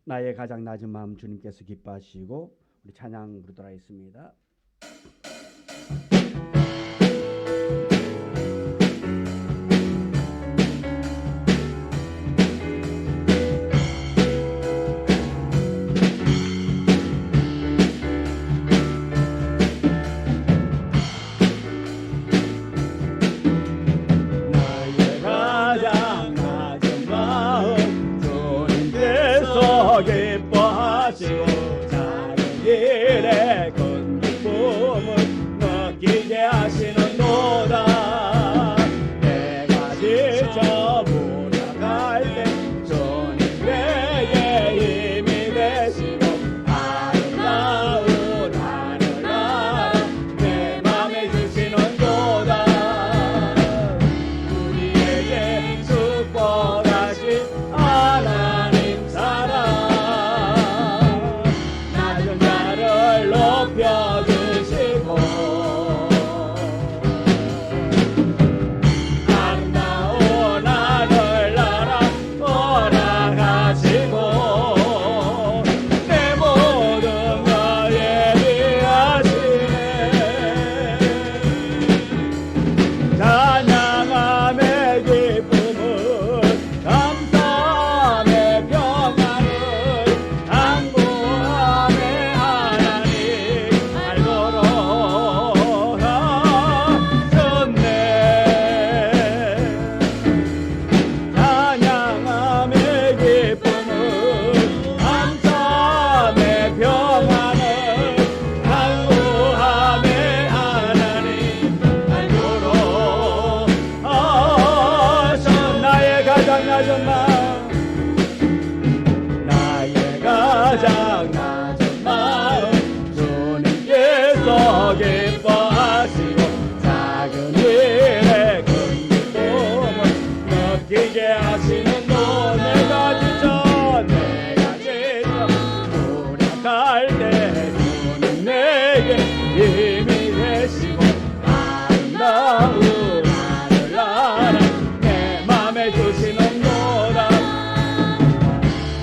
나의 가장 낮은 마음 주님께서 기뻐하시고 우리 찬양 부르도록 하겠습니다. 기뻐하시고 작은 일에 큰 기쁨을 느끼게 하시는도다. 내가 지쳐 무력할 때 주님 내게 힘이 되시고 아름다운 하늘나라 내 맘에 주시는도다. 우리에게 축복하신 하나님 사랑 높여주시고 아름다운 하늘나라 허락하시고 내 모든 걸 예비하시네. 찬양함의 기쁨을 감사함의 평안을 안고함의 나의 가장 낮은 마음 주님께서 기뻐하시고 작은 일에 큰 기쁨을 느끼게 하시는 도 내가 지쳐 무력할 때 주님 내게 힘이 되시고 아름다운 하늘나라 내 맘에 주시는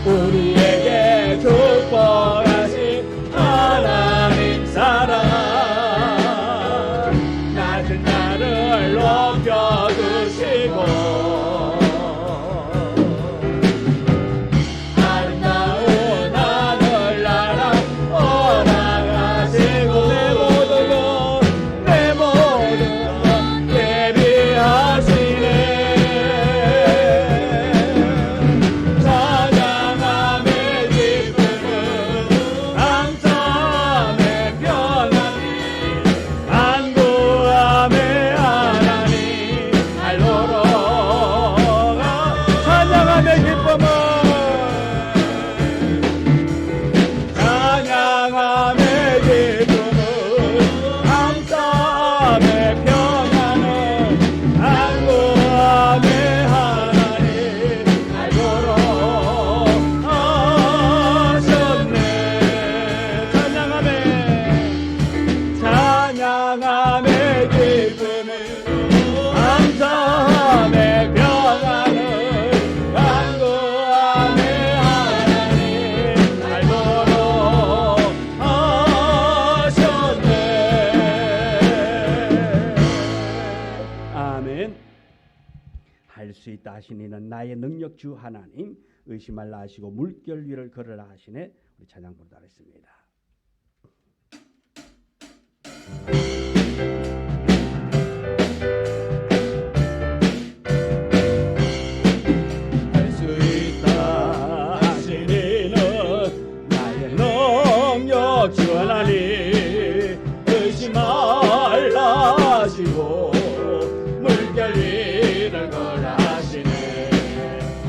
우리에게 축복하신 하나님 사랑 낮은 나를 높여주시고 아름다운 하늘나라 허락하시고 내 모든 것 예비하시네. 찬양함의 기쁨을 감사함의 평안을 간구함의 하나님 알도록 하셨네. 아멘. 할 수 있다 하신 이는 나의 능력 주 하나님 의심 말라 하시고 물결 위를 걸으라 하시네. 우리 찬양 부르도록 하겠습니다. 할 수 있다 하신 이는 나의 능력 주 하나님 의심 말라 하시고 물결 위를 걸으라 하시네.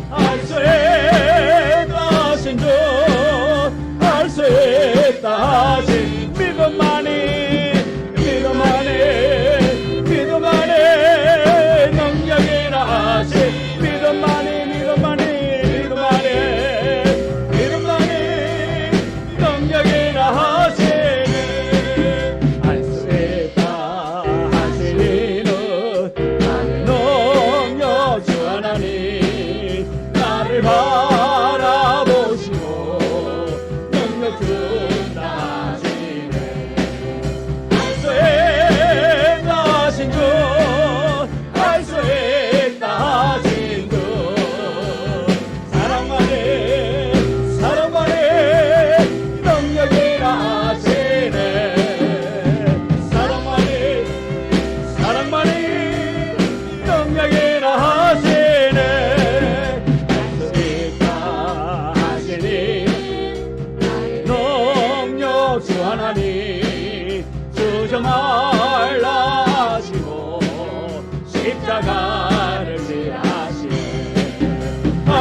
할 수 있다 하신 주 할 수 있다 하신 믿음만이 능력이라 하신 믿음만이 능력이라 하시네. 할 수 있다 하시니는 나의 능력 주 하나님 나를 바라보시고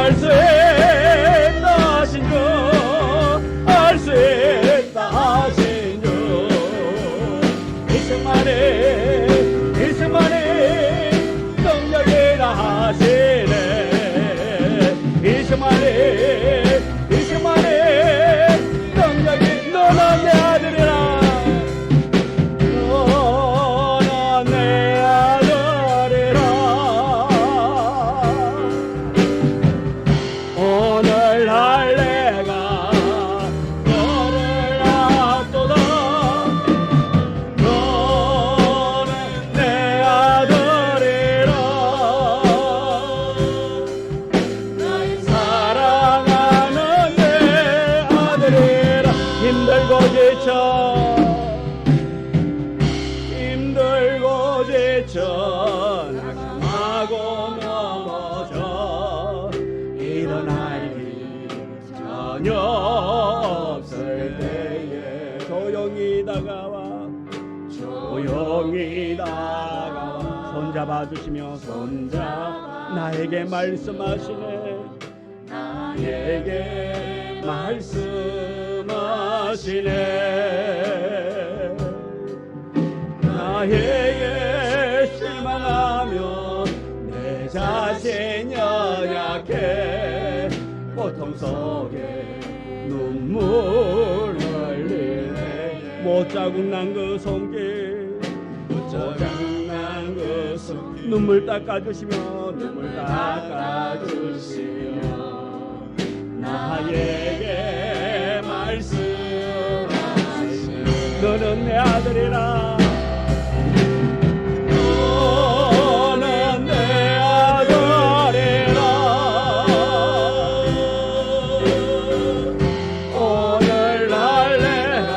알 수 있다 하신 주 알 수 있다 하신 주 이승만의 능력이라 하시네 이승만의 능력이 너는 내 아들이라 너는 내 아들이라 오늘 날 내가 너를 낳도다 너는 내 아들이라 사랑하는 내 아들이라 힘들고 지쳐 낙심하고 넘어져 일어날 일 전혀 없을 때에 조용히 다가와 손잡아 주시며 나에게 말씀하시네 나에게 말씀하시네 나에게 실망하며 내 자신 연약해 고통 속에 눈물 흘리네 못자국 난 그 손길 눈물 닦아주시며 나에게 말씀하시네 너는 내 아들이라 너는 내 아들이라 오늘 날 내가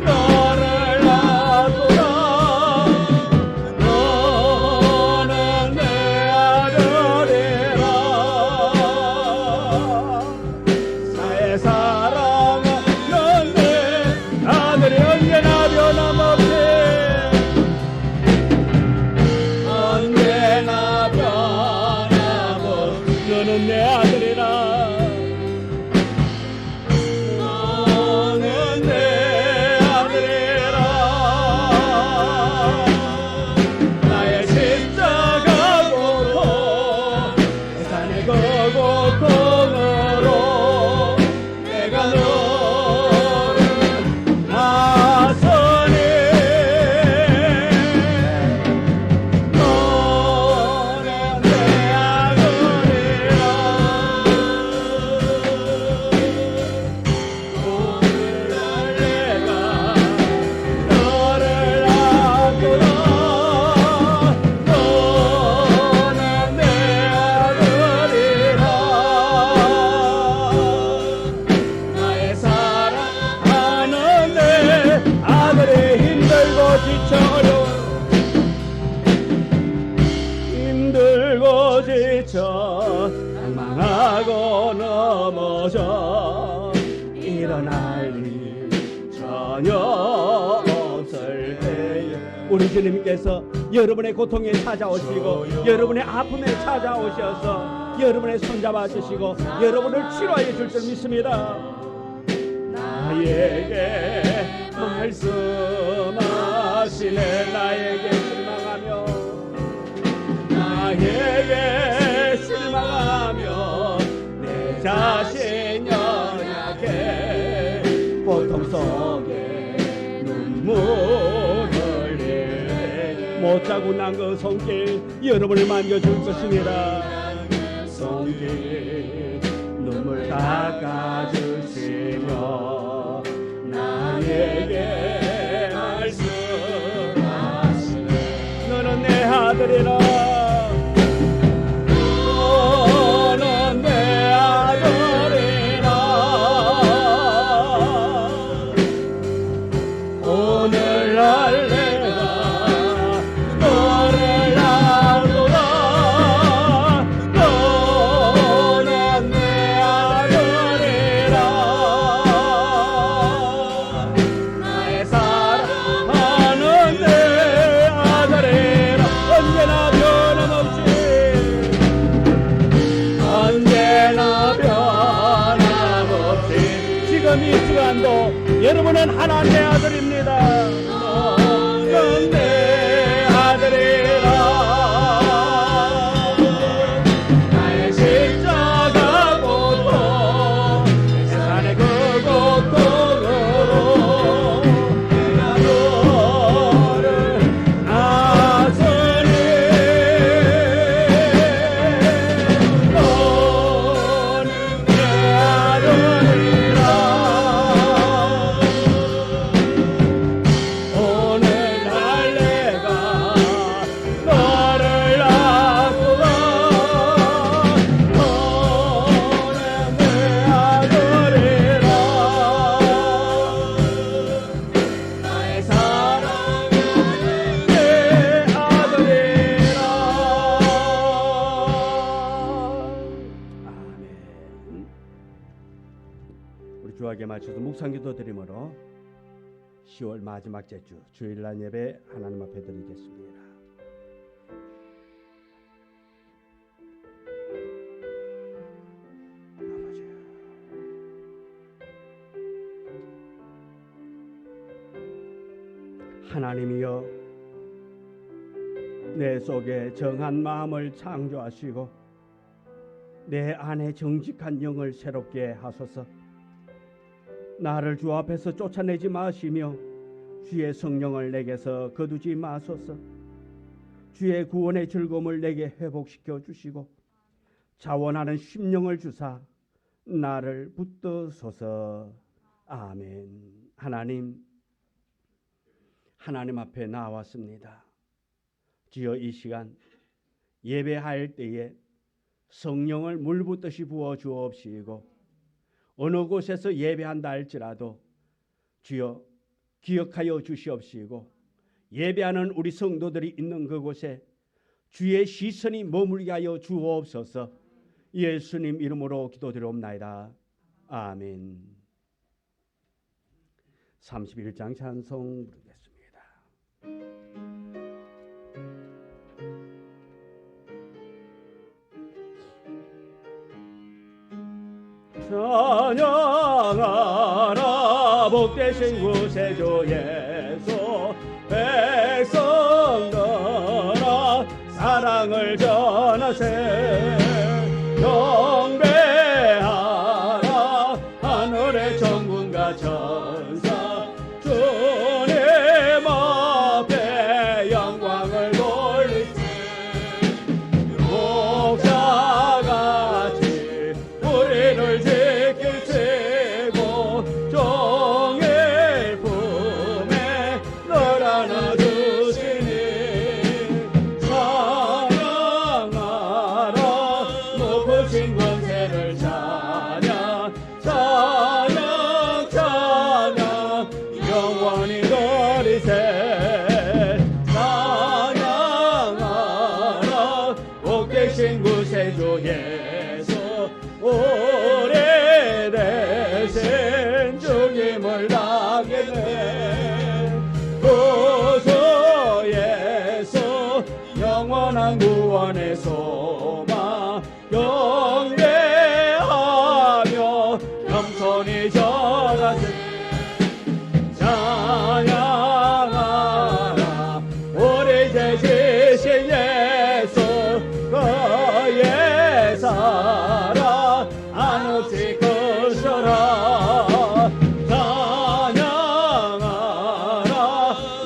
너를 낳도다 너는 내 아들이라 나의 사랑하는 내 아들이 언제나 변함없이 언제나 변함없이 너는 내 아들이라 너는 내 아들이라 나의 십자가 고통 산의 그 고통으로 내가 너를 나서니 너는 내 아들이라 오늘 날 내가 너를 낳도다 너는 내 아들이라 나의 사랑하는 내 아들이 힘들고 지쳐 낭망하고 넘어져 일어날 일 전혀 없을 때에 우리 주님께서 여러분의 고통에 찾아오시고 여러분의 아픔에 찾아오셔서 여러분의 손잡아 주시고 여러분을 치료하여 줄 줄 믿습니다. 나에게 말씀하시네 나에게 실망하며 나에게 실망하며 내 자신 연약해 고통 속에 눈물 흘리네 못자고 난 그 손길 여러분을 만져줄 것입니다. 손길 눈물 닦아주시며 나에게 말씀하시네 너는 내 아들이라 너는 내 아들이라 오늘 날 내가 너를 낳도다 너는 내 아들이라 여러분도 여러분은 하나님의 아들입니다. 너는 내 아들이라. 나의 십자가 고통 세상의 그 고통으로 내가 너를 나서리. 너는 내 아들이라. 오늘날 내가 너를 낳구나. 너는 내 아들이라. 나의 사랑하는 내 아들이라. 아멘. 우리 주하게 맞춰서 묵상기도 드림으로 10월 마지막 제주 주일날 예배 하나님 앞에 드리겠습니다. 아버지, 하나님이여, 내 속에 정한 마음을 창조하시고 내 안에 정직한 영을 새롭게 하소서. 나를 주 앞에서 쫓아내지 마시며 주의 성령을 내게서 거두지 마소서. 주의 구원의 즐거움을 내게 회복시켜 주시고 자원하는 심령을 주사 나를 붙드소서. 아멘. 하나님 앞에 나왔습니다. 주여, 이 시간 예배할 때에 성령을 물붓듯이 부어 주옵시고 어느 곳에서 예배한다 할지라도 주여 기억하여 주시옵시고 예배하는 우리 성도들이 있는 그곳에 주의 시선이 머물게 하여 주옵소서. 예수님 이름으로 기도드리옵나이다. 아멘. 31장 찬송 부르겠습니다. 찬양하라 복되신 구세주 예수. 백성들아 사랑을 전하세. 경배하라 하늘의 정군과 천사. 주님 앞에 영광을 돌리세. 목자같이 우리를 지키시고 종일 품에 널 안아주시니. 찬양하라 높으신 권세를 찬양. 찬양 찬양 영원히 노리세. 찬양하라 복되신 구세주 예수. 오래되신 죽임을 당했네. 구주 예수 영원한 구원의 소망. 경배하며 겸손히 절하세. 찬양하라 우리 죄지신 예수. 그의 사랑 한없이 크셔라. 찬양하라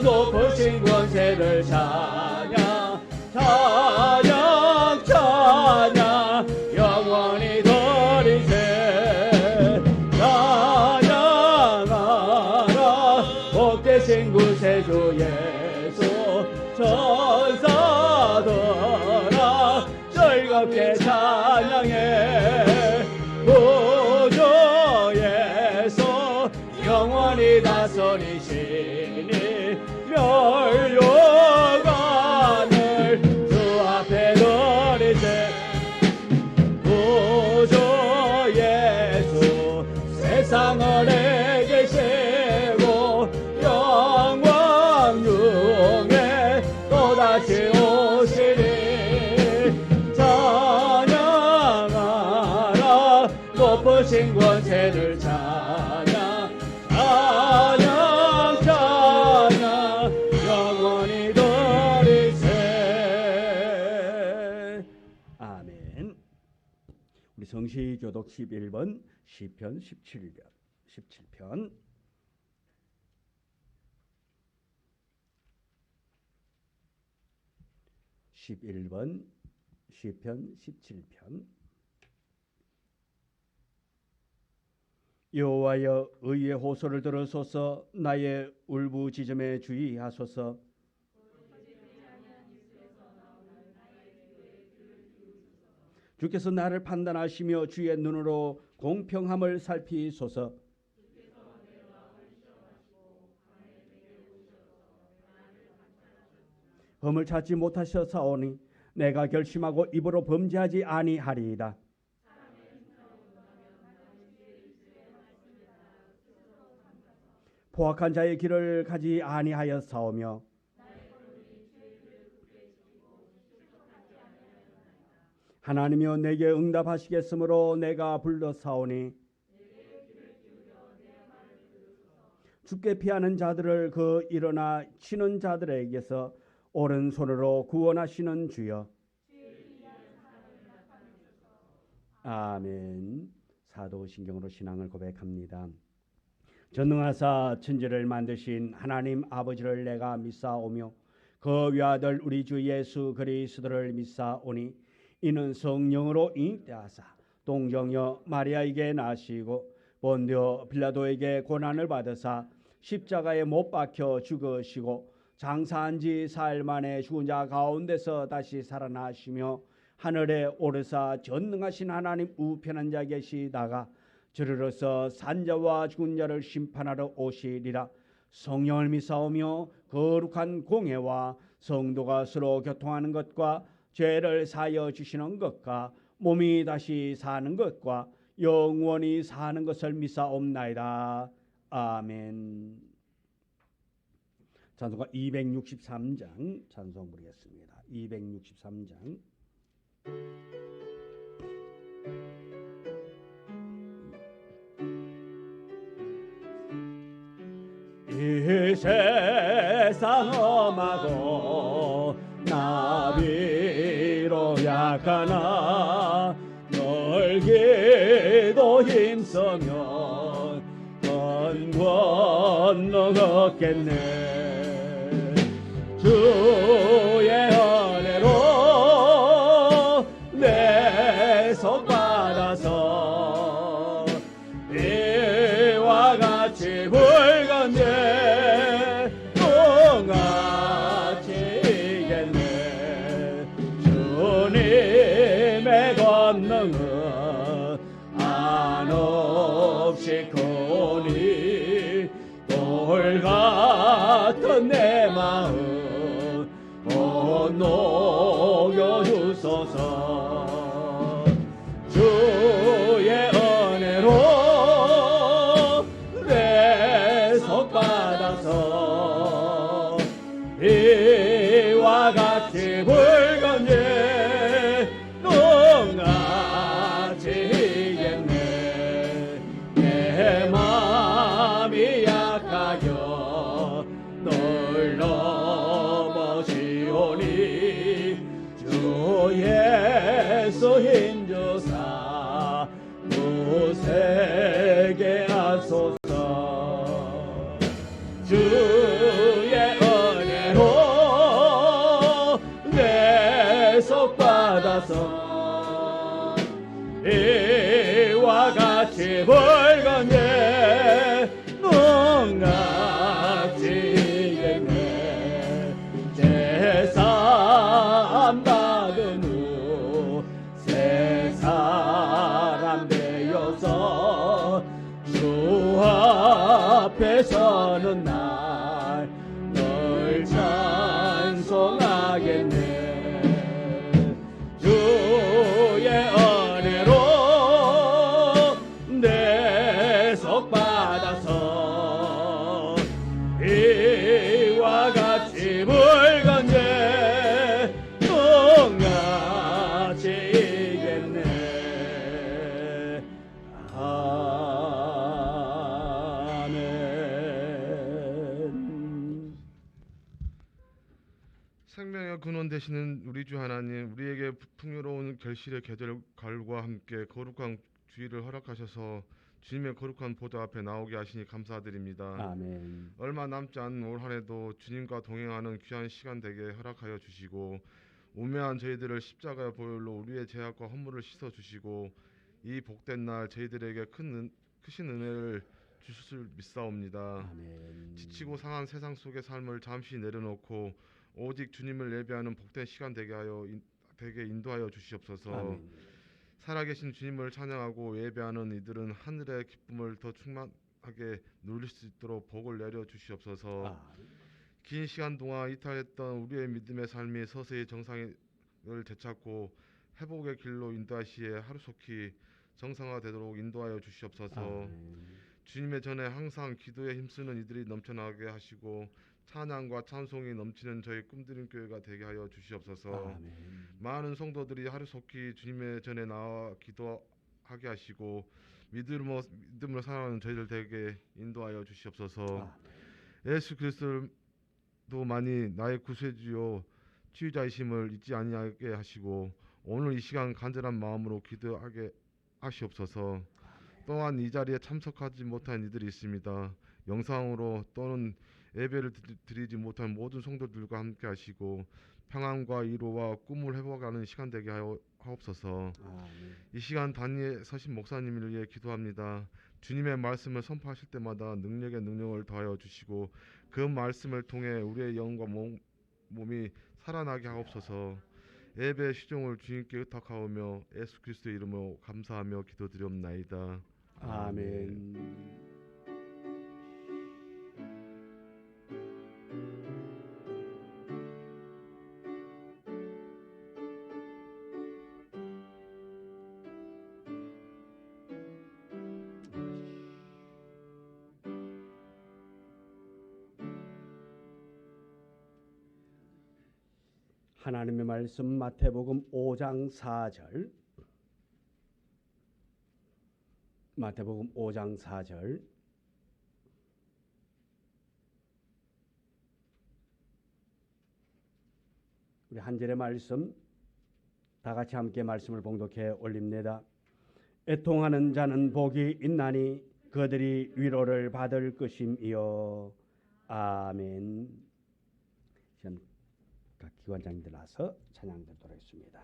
높으신 권세를 찬양. 찬양 찬양 영원히 드리세. 찬양하라 복되신 구세주 예수. 천사들아 즐겁게 찬양해. 구주 예수 영원히 다스리시니. 멸류관을 주 앞에 드리세. 구주 예수 세상을 이기시고 영광 중에 또다시 오시리. 찬양하라 높으신 권세를 찬양. 우리 성시교독 11번 시편 17편 11번 시편 17편. 여호와여, 의의 호소를 들으소서. 나의 울부짖음에 주의하소서. 주께서 나를 판단하시며 주의 눈으로 공평함을 살피소서. 흠을 찾지 못하셨사오니 내가 결심하고 입으로 범죄하지 아니하리이다. 포악한 자의 길을 가지 아니하였사오며 하나님이여 내게 응답하시겠으므로 내가 불렀사오니 주께 피하는 자들을 그 일어나 치는 자들에게서 오른손으로 구원하시는 주여. 아멘. 사도신경으로 신앙을 고백합니다. 전능하사 천지를 만드신 하나님 아버지를 내가 믿사오며 그 외아들 우리 주 예수 그리스도를 믿사오니 이는 성령으로 잉태하사 동정녀 마리아에게 나시고 본디오 빌라도에게 고난을 받으사 십자가에 못 박혀 죽으시고 장사한 지 사흘 만에 죽은 자 가운데서 다시 살아나시며 하늘에 오르사 전능하신 하나님 우편한 자 계시다가 저리로서 산자와 죽은 자를 심판하러 오시리라. 성령을 믿사오며 거룩한 공회와 성도가 서로 교통하는 것과 죄를 사하여 주시는 것과 몸이 다시 사는 것과 영원히 사는 것을 믿사옵나이다. 아멘. 찬송가 263장 찬송 부르겠습니다. 263장. 이 세상 험하고 나비로 약하나 놀기도 힘쓰면 건 권능 얻겠네. 주의 은혜로 내 손 받아서 이와 같이 붉은데 똑같이 이겠네. 주님의 권능은 한없이 크오니 돌 같은 내 마음 녹여주소서. 주의 은혜로 내 속 받아서 이와 같이 붉은 예 똑같이 이겠네. 내 마음이 약하여 놀러보시오니 주 예수 힘주사 무세게 하소서. 주의 은혜로 내 속 받아서 이와 같이 붉은 예 눈같이 이겠네. 제사함 받은 후 새 사람 되어서 주 앞에 서는 날 널 찬송하겠네. 주의 은혜로 내 속 받아서 이와 같이 붉은 예 똑같이 이겠네. 아멘. 근원 되시는 우리 주 하나님, 우리에게 풍요로운 결실의 계절과 함께 거룩한 주의를 허락하셔서 주님의 거룩한 보좌 앞에 나오게 하시니 감사드립니다. 아멘. 얼마 남지 않은 올 한해도 주님과 동행하는 귀한 시간 되게 허락하여 주시고 우매한 저희들을 십자가의 보혈로 우리의 죄악과 허물을 씻어 주시고 이 복된 날 저희들에게 크신 은혜를 주실 믿사옵니다. 아멘. 지치고 상한 세상 속의 삶을 잠시 내려놓고 오직 주님을 예배하는 복된 시간 되게 인도하여 주시옵소서. 아멘. 살아계신 주님을 찬양하고 예배하는 이들은 하늘의 기쁨을 더 충만하게 누릴 수 있도록 복을 내려 주시옵소서. 아멘. 긴 시간 동안 이탈했던 우리의 믿음의 삶이 서서히 정상을 되찾고 회복의 길로 인도하시에 하루속히 정상화되도록 인도하여 주시옵소서. 아멘. 주님의 전에 항상 기도에 힘쓰는 이들이 넘쳐나게 하시고 찬양과 찬송이 넘치는 저희 꿈드림 교회가 되게 하여 주시옵소서. 아멘. 많은 성도들이 하루속히 주님의 전에 나와 기도하게 하시고 믿음으로 살아가는 저희들 되게 인도하여 주시옵소서. 아멘. 예수 그리스도도 많이 나의 구세주요 치유자이심을 잊지 아니하게 하시고 오늘 이 시간 간절한 마음으로 기도하게 하시옵소서. 또한 이 자리에 참석하지 못한 이들이 있습니다. 영상으로 또는 예배를 드리지 못한 모든 성도들과 함께 하시고 평안과 위로와 꿈을 회복하는 시간 되게 하옵소서. 아멘. 이 시간 단위에 서신 목사님을 위해 기도합니다. 주님의 말씀을 선포하실 때마다 능력에 능력을 더하여 주시고 그 말씀을 통해 우리의 영과 몸이 살아나게 하옵소서. 예배 시종을 주님께 의탁하오며 예수 그리스도의 이름으로 감사하며 기도드리옵나이다. 아멘. 하나님의 말씀 마태복음 5장 4절. 마태복음 5장 4절. 우리 한 절의 말씀 다 같이 함께 말씀을 봉독해 올립니다. 애통하는 자는 복이 있나니 그들이 위로를 받을 것임이요. 아멘. 전 각 기관장님들 와서 찬양 드리도록 하겠습니다.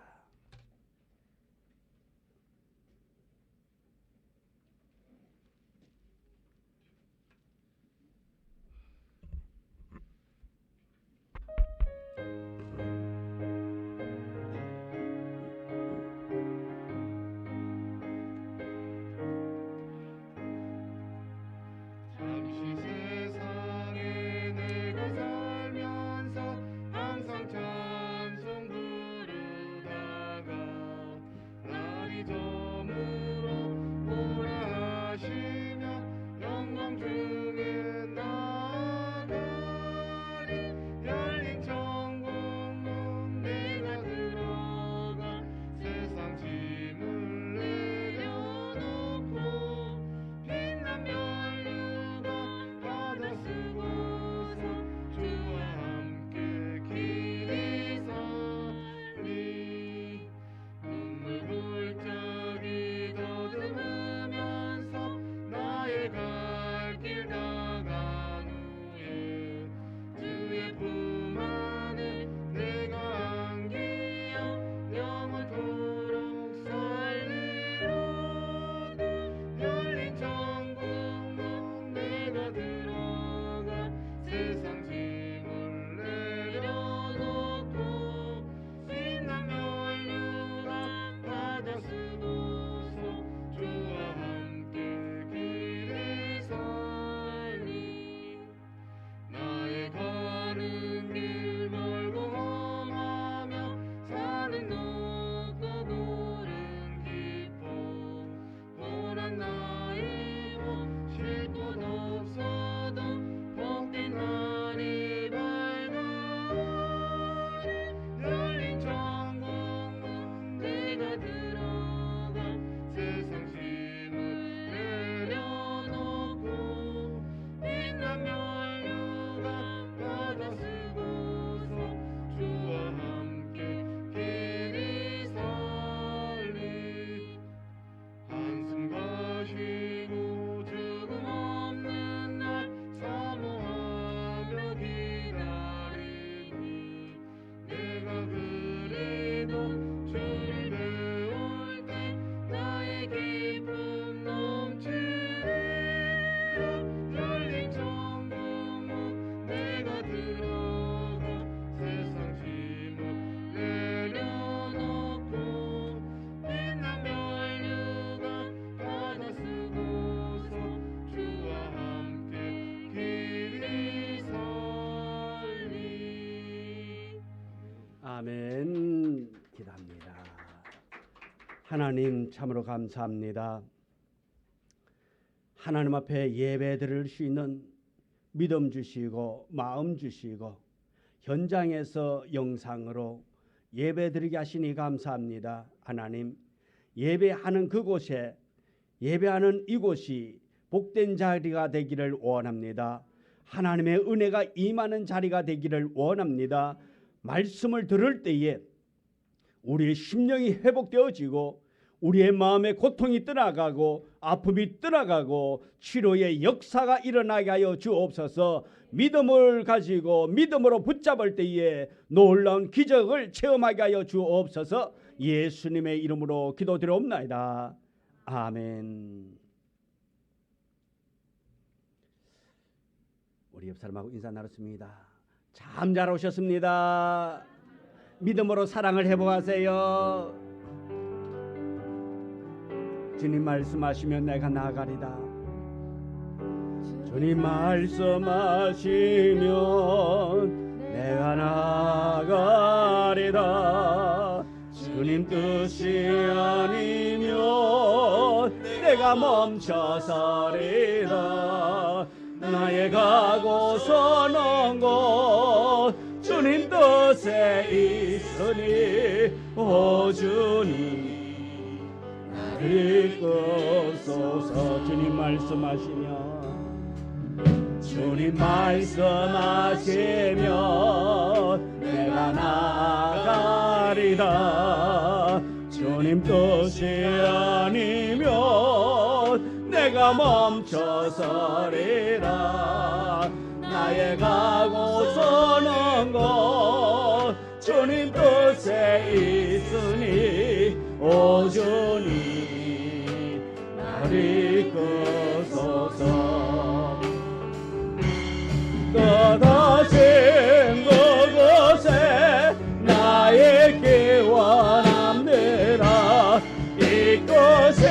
잠시 세상에 내가 살면서 항상 찬송 부르다가 날이 저물어 오라 하시며 영광 중에 나가리 열린 천국문 내가 들어가 세상 짐을 내려놓고 빛난 면류가 받아 쓰고서 주와 함께 길이 서리 눈물 굴적이 하나님 참으로 감사합니다. 하나님 앞에 예배 드릴 수 있는 믿음 주시고 마음 주시고 현장에서 영상으로 예배 드리게 하시니 감사합니다. 하나님, 예배하는 그곳에 예배하는 이곳이 복된 자리가 되기를 원합니다. 하나님의 은혜가 임하는 자리가 되기를 원합니다. 말씀을 들을 때에 우리의 심령이 회복되어지고 우리의 마음의 고통이 떠나가고 아픔이 떠나가고 치료의 역사가 일어나게 하여 주옵소서. 믿음을 가지고 믿음으로 붙잡을 때에 놀라운 기적을 체험하게 하여 주옵소서. 예수님의 이름으로 기도드리옵나이다. 아멘. 우리 옆 사람하고 인사 나눴습니다. 참 잘 오셨습니다. 믿음으로 사랑을 회복하세요. 주님 말씀하시면 내가 나아가리다. 주님 말씀하시면 내가 나아가리다. 주님 뜻이 아니면 내가 멈춰서리다. 나의 가고 서는 곳 주님 뜻에 있으니 오 주님 이끌소서. 주님 말씀하시면 주님 말씀하시면 내가 나가리다. 주님 뜻이 아니면 내가 멈춰서리라. 나의 가고 서는 곳 주님 뜻에 있으니 오 주님 나를 이끌소서. 떠나신 그곳에 나의 기원함들아 이끄시는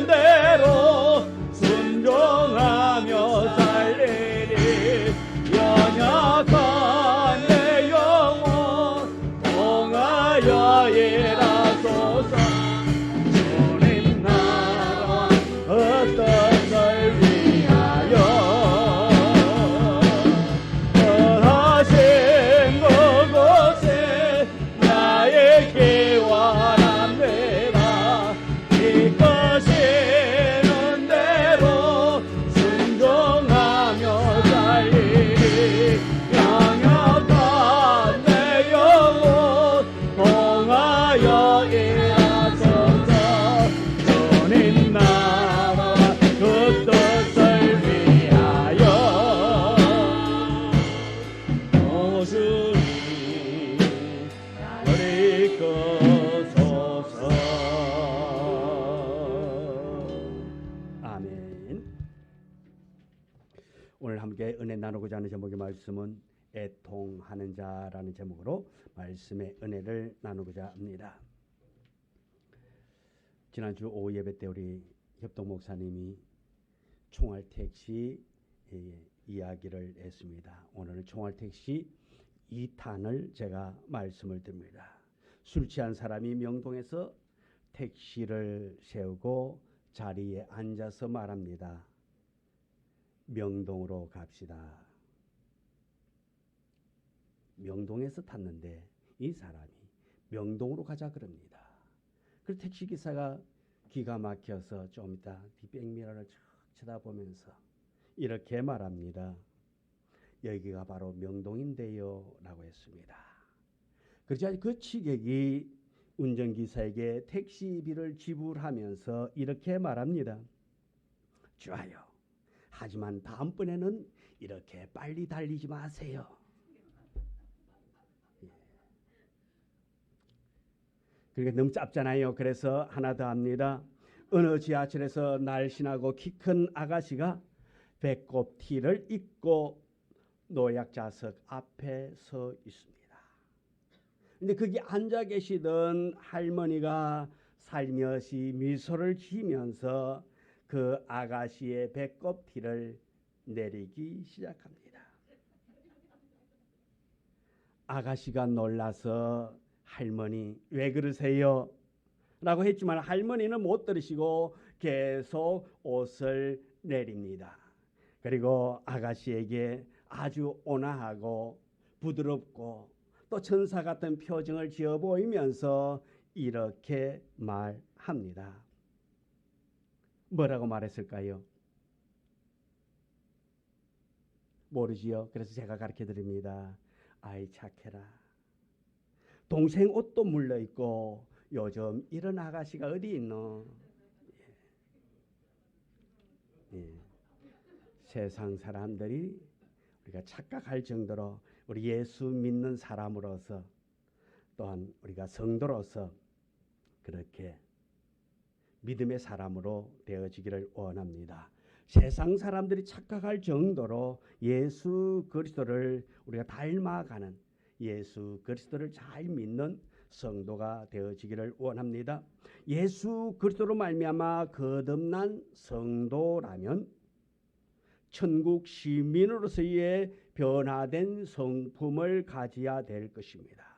대로 순종하며 살리리. 연약한 내 영혼 통하여 일하소서. 주님 나라 어떤 걸 위하여 떠나신 그곳에 나의 기원함들아 이끄시는 대로 순종하며 살리리. 연약한 내 영혼 통하여 일하소서. 주님 나라 그 뜻을 위하여 오 주님 나를 이끌소서. 아멘. 오늘 함께 은혜 나누고자 하는 제목의 말씀은 애통하는 자라는 제목으로 말씀의 은혜를 나누고자 합니다. 지난주 오후 예배 때 우리 협동 목사님이 총알 택시 이야기를 했습니다. 오늘은 총알 택시 2탄을 제가 말씀을 드립니다. 술 취한 사람이 명동에서 택시를 세우고 자리에 앉아서 말합니다. 명동으로 갑시다. 명동에서 탔는데 이 사람이 명동으로 가자 그럽니다. 그래서 택시기사가 기가 막혀서 좀 이따 뒷백미러를 쭉 쳐다보면서 이렇게 말합니다. 여기가 바로 명동인데요 라고 했습니다. 그러자 그 취객이 운전기사에게 택시비를 지불하면서 이렇게 말합니다. 좋아요. 하지만 다음번에는 이렇게 빨리 달리지 마세요. 그러니까 너무 짧잖아요. 그래서 하나 더 합니다. 어느 지하철에서 날씬하고 키 큰 아가씨가 배꼽 티를 입고 노약자석 앞에 서 있습니다. 근데 거기 앉아 계시던 할머니가 살며시 미소를 지으면서 그 아가씨의 배꼽 티를 내리기 시작합니다. 아가씨가 놀라서 할머니 왜 그러세요? 라고 했지만 할머니는 못 들으시고 계속 옷을 내립니다. 그리고 아가씨에게 아주 온화하고 부드럽고 또 천사 같은 표정을 지어 보이면서 이렇게 말합니다. 뭐라고 말했을까요? 모르지요. 그래서 제가 가르쳐 드립니다. 아이 착해라. 동생 옷도 물려있고 요즘 이런 아가씨가 어디 있노? 예. 세상 사람들이 우리가 착각할 정도로 우리 예수 믿는 사람으로서 또한 우리가 성도로서 그렇게 믿음의 사람으로 되어지기를 원합니다. 세상 사람들이 착각할 정도로 예수 그리스도를 우리가 닮아가는 예수 그리스도를 잘 믿는 성도가 되어지기를 원합니다. 예수 그리스도로 말미암아 거듭난 성도라면 천국 시민으로서의 변화된 성품을 가져야 될 것입니다.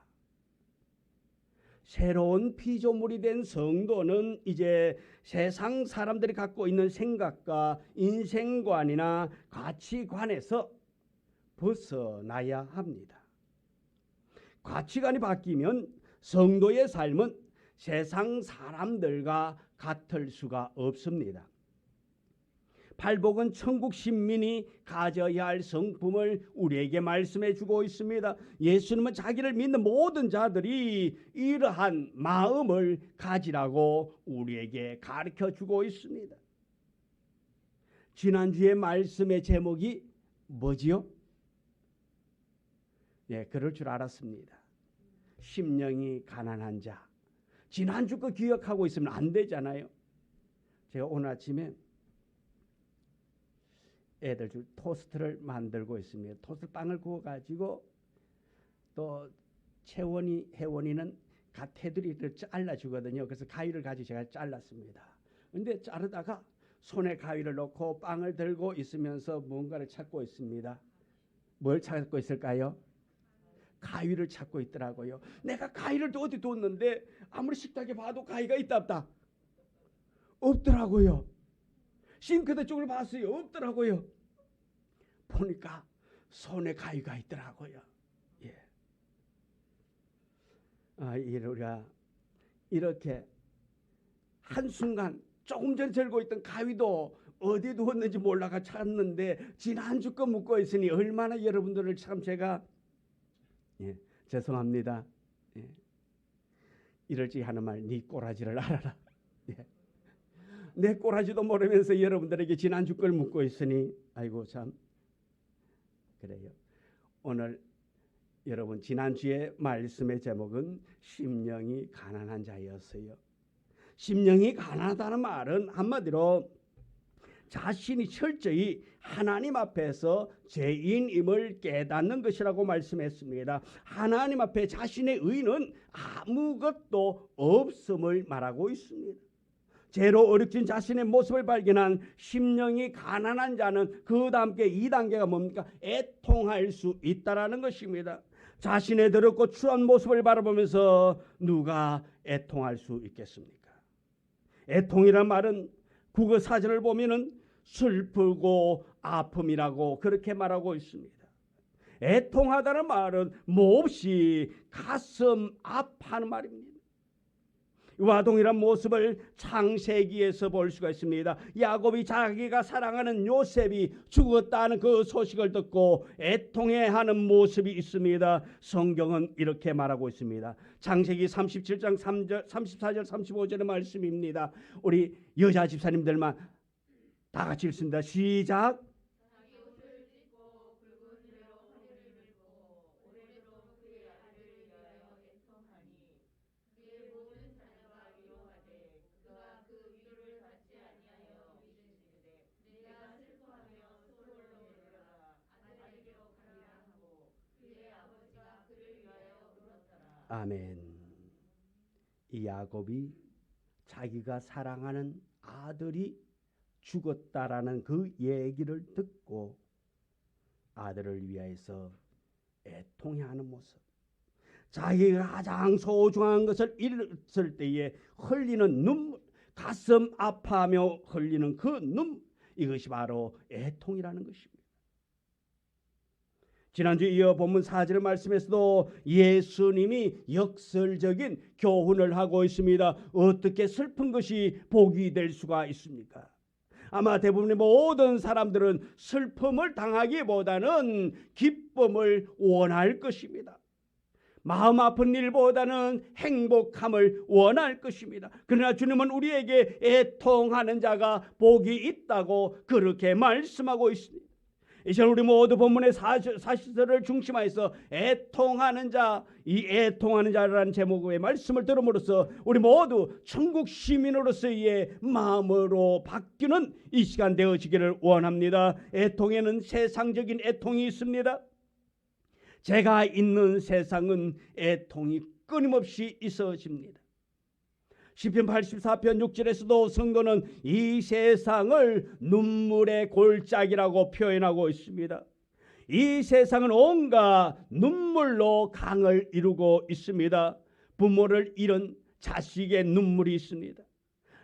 새로운 피조물이 된 성도는 이제 세상 사람들이 갖고 있는 생각과 인생관이나 가치관에서 벗어나야 합니다. 가치관이 바뀌면 성도의 삶은 세상 사람들과 같을 수가 없습니다. 팔복은 천국 신민이 가져야 할 성품을 우리에게 말씀해 주고 있습니다. 예수님은 자기를 믿는 모든 자들이 이러한 마음을 가지라고 우리에게 가르쳐 주고 있습니다. 지난주의 말씀의 제목이 뭐지요? 예, 그럴 줄 알았습니다. 심령이 가난한 자. 지난주 거 기억하고 있으면 안 되잖아요. 제가 오늘 아침에 애들 줄 토스트를 만들고 있습니다. 토스트 빵을 구워가지고 또 혜원이는 갓 테두리를 잘라주거든요. 그래서 가위를 가지고 제가 잘랐습니다. 근데 자르다가 손에 가위를 놓고 빵을 들고 있으면서 뭔가를 찾고 있습니다. 뭘 찾고 있을까요? 가위를 찾고 있더라고요. 내가 가위를 어디 뒀는데 아무리 식탁에 봐도 가위가 있다 없다? 없더라고요. 싱크대 쪽을 봤어요. 없더라고요. 보니까 손에 가위가 있더라고요. 예. 우리가 이렇게 한순간 조금 전에 들고 있던 가위도 어디에 두었는지 몰라가 찾는데 지난주 거 묶고 있으니 얼마나 여러분들을 참 제가 죄송합니다. 이럴지 하는 말, 네 꼬라지를 알아라. 내 꼬라지도 모르면서 여러분들에게 지난주 걸 묻고 있으니 아이고 참 그래요. 오늘 여러분 지난주에 말씀의 제목은 심령이 가난한 자였어요. 심령이 가난하다는 말은 한마디로 자신이 철저히 하나님 앞에서 죄인임을 깨닫는 것이라고 말씀했습니다. 하나님 앞에 자신의 의는 아무것도 없음을 말하고 있습니다. 죄로 어렵진 자신의 모습을 발견한 심령이 가난한 자는 그 다음에 2단계가 뭡니까? 애통할 수 있다라는 것입니다. 자신의 더럽고 추한 모습을 바라보면서 누가 애통할 수 있겠습니까? 애통이란 말은 국어 사전을 보면은 슬프고 아픔이라고 그렇게 말하고 있습니다. 애통하다는 말은 몹시 가슴 아파하는 말입니다. 이와 동일한 모습을 창세기에서 볼 수가 있습니다. 야곱이 자기가 사랑하는 요셉이 죽었다는 그 소식을 듣고 애통해하는 모습이 있습니다. 성경은 이렇게 말하고 있습니다. 창세기 37장 3절, 34절, 35절의 말씀입니다. 우리 여자 집사님들만 다 같이 읽습니다. 시작. 아멘. 이 야곱이 자기가 사랑하는 아들이 죽었다라는 그 얘기를 듣고 아들을 위하여서 애통해하는 모습. 자기가 가장 소중한 것을 잃었을 때에 흘리는 눈물, 가슴 아파하며 흘리는 그 눈물, 이것이 바로 애통이라는 것입니다. 지난주 이어 본문 4절의 말씀에서도 예수님이 역설적인 교훈을 하고 있습니다. 어떻게 슬픈 것이 복이 될 수가 있습니까? 아마 대부분의 모든 사람들은 슬픔을 당하기보다는 기쁨을 원할 것입니다. 마음 아픈 일보다는 행복함을 원할 것입니다. 그러나 주님은 우리에게 애통하는 자가 복이 있다고 그렇게 말씀하고 있습니다. 이제 우리 모두 본문의 사실을 중심하여서 애통하는 자, 이 애통하는 자라는 제목의 말씀을 들음으로써 우리 모두 천국 시민으로서의 마음으로 바뀌는 이 시간 되어지기를 원합니다. 애통에는 세상적인 애통이 있습니다. 제가 있는 세상은 애통이 끊임없이 있어집니다. 시편 84편 6절에서도 성도는 이 세상을 눈물의 골짜기라고 표현하고 있습니다. 이 세상은 온갖 눈물로 강을 이루고 있습니다. 부모를 잃은 자식의 눈물이 있습니다.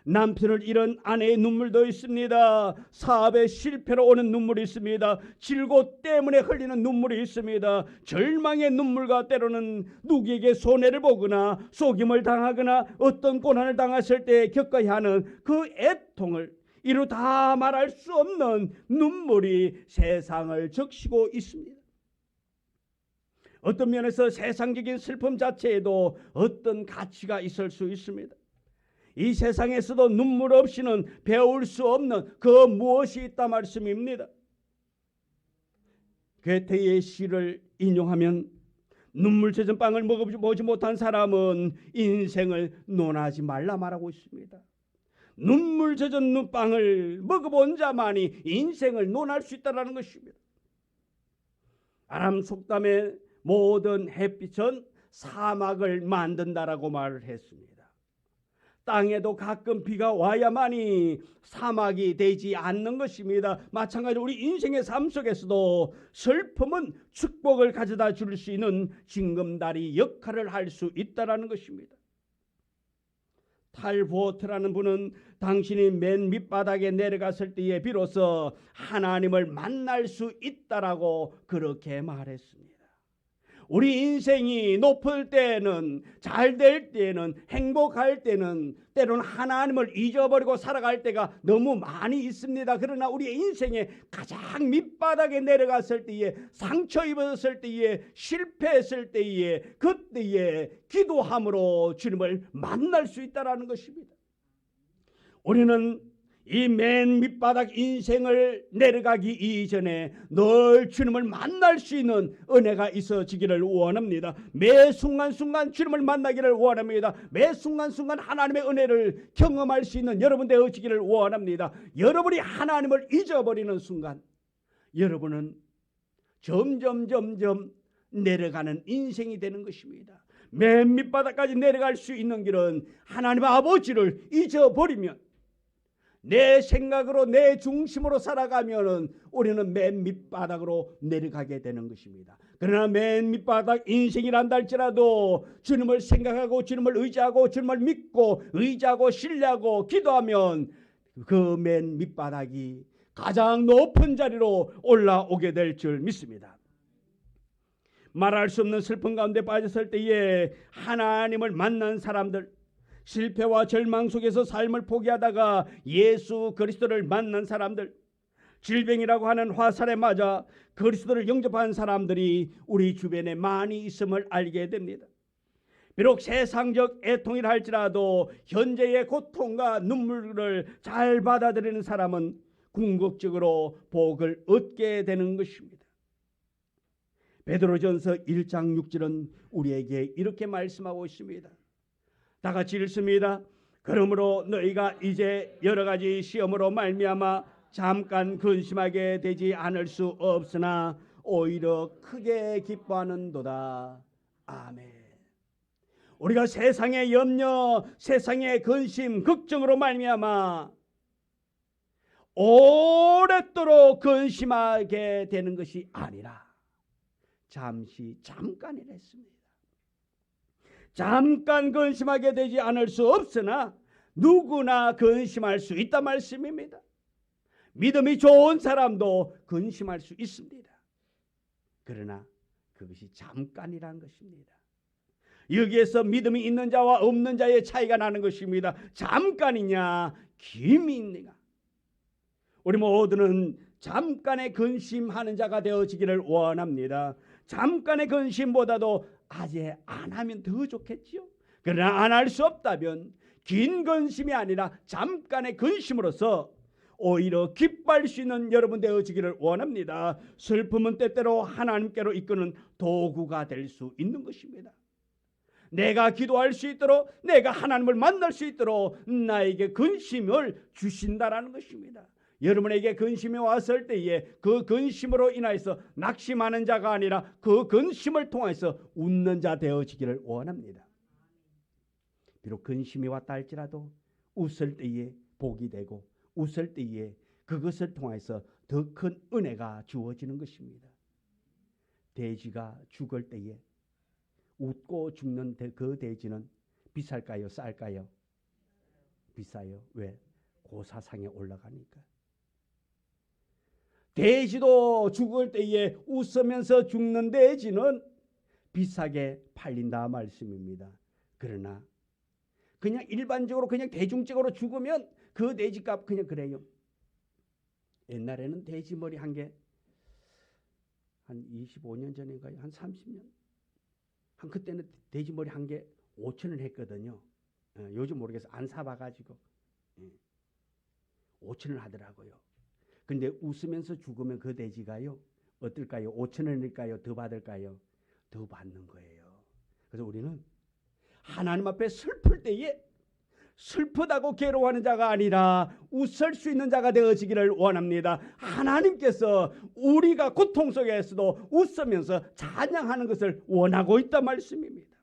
남편을 잃은 아내의 눈물도 있습니다. 사업의 실패로 오는 눈물이 있습니다. 질고 때문에 흘리는 눈물이 있습니다. 절망의 눈물과 때로는 누구에게 손해를 보거나 속임을 당하거나 어떤 고난을 당했을 때 겪어야 하는 그 애통을 이루 다 말할 수 없는 눈물이 세상을 적시고 있습니다. 어떤 면에서 세상적인 슬픔 자체에도 어떤 가치가 있을 수 있습니다. 이 세상에서도 눈물 없이는 배울 수 없는 그 무엇이 있다 말씀입니다. 괴테의 시를 인용하면 눈물 젖은 빵을 먹어보지 못한 사람은 인생을 논하지 말라 말하고 있습니다. 눈물 젖은 빵을 먹어본 자만이 인생을 논할 수 있다는 것입니다. 아람 속담의 모든 햇빛은 사막을 만든다라고 말을 했습니다. 땅에도 가끔 비가 와야만이 사막이 되지 않는 것입니다. 마찬가지로 우리 인생의 삶 속에서도 슬픔은 축복을 가져다 줄 수 있는 징검다리 역할을 할 수 있다는 것입니다. 탈보트라는 분은 당신이 맨 밑바닥에 내려갔을 때에 비로소 하나님을 만날 수 있다라고 그렇게 말했습니다. 우리 인생이 높을 때는, 잘 될 때는, 행복할 때는 때로는 하나님을 잊어버리고 살아갈 때가 너무 많이 있습니다. 그러나 우리 인생의 가장 밑바닥에 내려갔을 때에, 상처 입었을 때에, 실패했을 때에, 그때에 기도함으로 주님을 만날 수 있다는 것입니다. 우리는 이 맨 밑바닥 인생을 내려가기 이전에 늘 주님을 만날 수 있는 은혜가 있어지기를 원합니다. 매 순간순간 주님을 만나기를 원합니다. 매 순간순간 하나님의 은혜를 경험할 수 있는 여러분 되어지기를 원합니다. 여러분이 하나님을 잊어버리는 순간 여러분은 점점 내려가는 인생이 되는 것입니다. 맨 밑바닥까지 내려갈 수 있는 길은 하나님 아버지를 잊어버리면, 내 생각으로 내 중심으로 살아가면은 우리는 맨 밑바닥으로 내려가게 되는 것입니다. 그러나 맨 밑바닥 인생이란다 할지라도 주님을 생각하고 주님을 의지하고 주님을 믿고 의지하고 신뢰하고 기도하면 그 맨 밑바닥이 가장 높은 자리로 올라오게 될 줄 믿습니다. 말할 수 없는 슬픔 가운데 빠졌을 때에 하나님을 만난 사람들, 실패와 절망 속에서 삶을 포기하다가 예수 그리스도를 만난 사람들, 질병이라고 하는 화살에 맞아 그리스도를 영접한 사람들이 우리 주변에 많이 있음을 알게 됩니다. 비록 세상적 애통이라 할지라도 현재의 고통과 눈물을 잘 받아들이는 사람은 궁극적으로 복을 얻게 되는 것입니다. 베드로전서 1장 6절은 우리에게 이렇게 말씀하고 있습니다. 다 같이 읽습니다. 그러므로 너희가 이제 여러 가지 시험으로 말미암아 잠깐 근심하게 되지 않을 수 없으나 오히려 크게 기뻐하는도다. 아멘. 우리가 세상의 염려, 세상의 근심, 걱정으로 말미암아 오랫도록 근심하게 되는 것이 아니라 잠깐이랬습니다. 잠깐 근심하게 되지 않을 수 없으나 누구나 근심할 수 있단 말씀입니다. 믿음이 좋은 사람도 근심할 수 있습니다. 그러나 그것이 잠깐이라는 것입니다. 여기에서 믿음이 있는 자와 없는 자의 차이가 나는 것입니다. 잠깐이냐 김이 있느냐. 우리 모두는 잠깐의 근심하는 자가 되어지기를 원합니다. 잠깐의 근심보다도 아예 안 하면 더 좋겠지요. 그러나 안 할 수 없다면 긴 근심이 아니라 잠깐의 근심으로서 오히려 기뻐할 수 있는 여러분 되어지기를 원합니다. 슬픔은 때때로 하나님께로 이끄는 도구가 될 수 있는 것입니다. 내가 기도할 수 있도록, 내가 하나님을 만날 수 있도록 나에게 근심을 주신다라는 것입니다. 여러분에게 근심이 왔을 때에 그 근심으로 인하여서 낙심하는 자가 아니라 그 근심을 통해서 웃는 자 되어지기를 원합니다. 비록 근심이 왔다 할지라도 웃을 때에 복이 되고 웃을 때에 그것을 통해서 더 큰 은혜가 주어지는 것입니다. 돼지가 죽을 때에 웃고 죽는 그 돼지는 비쌀까요? 쌀까요? 비싸요. 왜? 고사상에 올라가니까. 돼지도 죽을 때에 웃으면서 죽는 돼지는 비싸게 팔린다 말씀입니다. 그러나 그냥 일반적으로 그냥 대중적으로 죽으면 그 돼지값 그냥 그래요. 옛날에는 돼지머리 한 개 한 25년 전인가요? 한 30년? 한 그때는 돼지머리 한 개 5,000원 했거든요. 요즘 모르겠어요. 안 사봐가지고 5,000원 하더라고요. 근데 웃으면서 죽으면 그 돼지가요 어떨까요? 5,000원일까요? 더 받을까요? 더 받는 거예요. 그래서 우리는 하나님 앞에 슬플 때에 슬프다고 괴로워하는 자가 아니라 웃을 수 있는 자가 되어지기를 원합니다. 하나님께서 우리가 고통 속에서도 웃으면서 찬양하는 것을 원하고 있단 말씀입니다.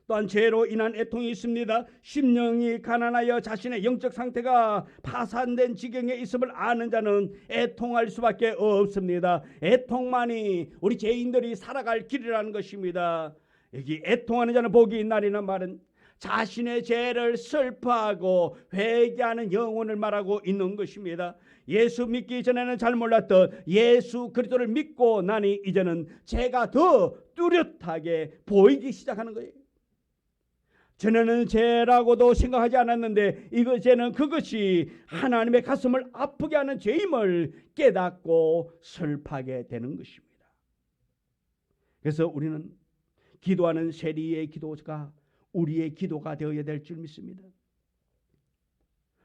또한 죄로 인한 애통이 있습니다. 심령이 가난하여 자신의 영적 상태가 파산된 지경에 있음을 아는 자는 애통할 수밖에 없습니다. 애통만이 우리 죄인들이 살아갈 길이라는 것입니다. 여기 애통하는 자는 복이 있나리는 말은 자신의 죄를 슬퍼하고 회개하는 영혼을 말하고 있는 것입니다. 예수 믿기 전에는 잘 몰랐던 예수 그리스도를 믿고 나니 이제는 죄가 더 뚜렷하게 보이기 시작하는 거예요. 전에는 죄라고도 생각하지 않았는데 이제는 그것이 하나님의 가슴을 아프게 하는 죄임을 깨닫고 슬퍼하게 되는 것입니다. 그래서 우리는 기도하는 세리의 기도가 우리의 기도가 되어야 될 줄 믿습니다.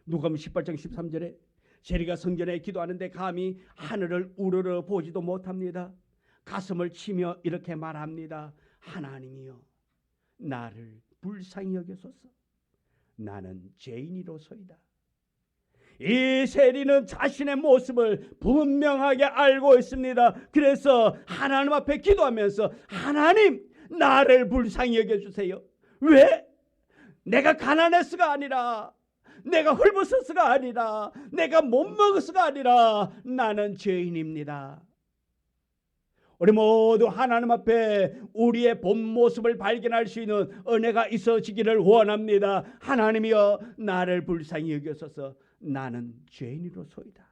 누가복음 18장 13절에 세리가 성전에 기도하는데 감히 하늘을 우러러 보지도 못합니다. 가슴을 치며 이렇게 말합니다. 하나님이여 나를 불쌍히 여기소서. 나는 죄인이로소이다. 이 세리는 자신의 모습을 분명하게 알고 있습니다. 그래서 하나님 앞에 기도하면서 하나님 나를 불쌍히 여겨주세요. 왜? 내가 가난해서가 아니라 내가 헐벗어서가 아니라 내가 못 먹어서가 아니라 나는 죄인입니다. 우리 모두 하나님 앞에 우리의 본 모습을 발견할 수 있는 은혜가 있어지기를 원합니다. 하나님이여 나를 불쌍히 여기소서. 나는 죄인이로소이다.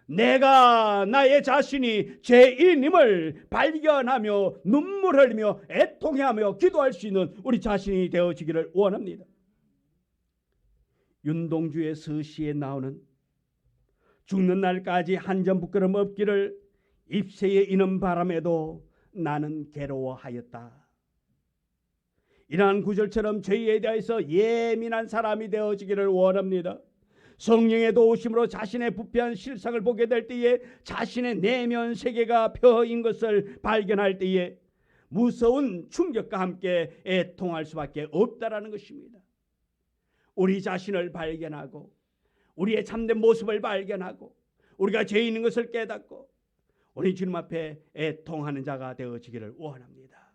내가 나의 자신이 죄인임을 발견하며 눈물 흘리며 애통해하며 기도할 수 있는 우리 자신이 되어지기를 원합니다. 윤동주의 서시에 나오는 죽는 날까지 한 점 부끄럼 없기를 잎새에 이는 바람에도 나는 괴로워하였다. 이러한 구절처럼 죄에 대해서 예민한 사람이 되어지기를 원합니다. 성령의 도우심으로 자신의 부패한 실상을 보게 될 때에 자신의 내면 세계가 펴인 것을 발견할 때에 무서운 충격과 함께 애통할 수밖에 없다라는 것입니다. 우리 자신을 발견하고 우리의 참된 모습을 발견하고 우리가 죄인인 것을 깨닫고 우리 주님 앞에 애통하는 자가 되어지기를 원합니다.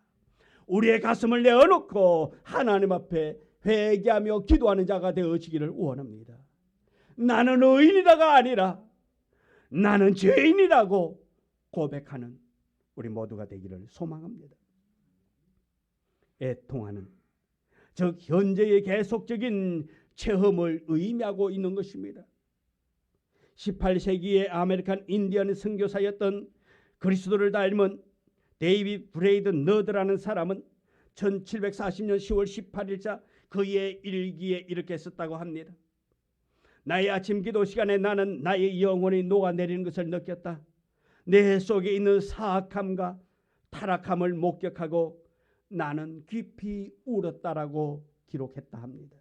우리의 가슴을 내어놓고 하나님 앞에 회개하며 기도하는 자가 되어지기를 원합니다. 나는 의인이다가 아니라 나는 죄인이라고 고백하는 우리 모두가 되기를 소망합니다. 애통하는, 즉 현재의 계속적인 체험을 의미하고 있는 것입니다. 18세기의 아메리칸 인디언 선교사였던 그리스도를 닮은 데이비드 브레이드 너드라는 사람은 1740년 10월 18일자 그의 일기에 이렇게 썼다고 합니다. 나의 아침 기도 시간에 나는 나의 영혼이 녹아내리는 것을 느꼈다. 내 속에 있는 사악함과 타락함을 목격하고 나는 깊이 울었다라고 기록했다 합니다.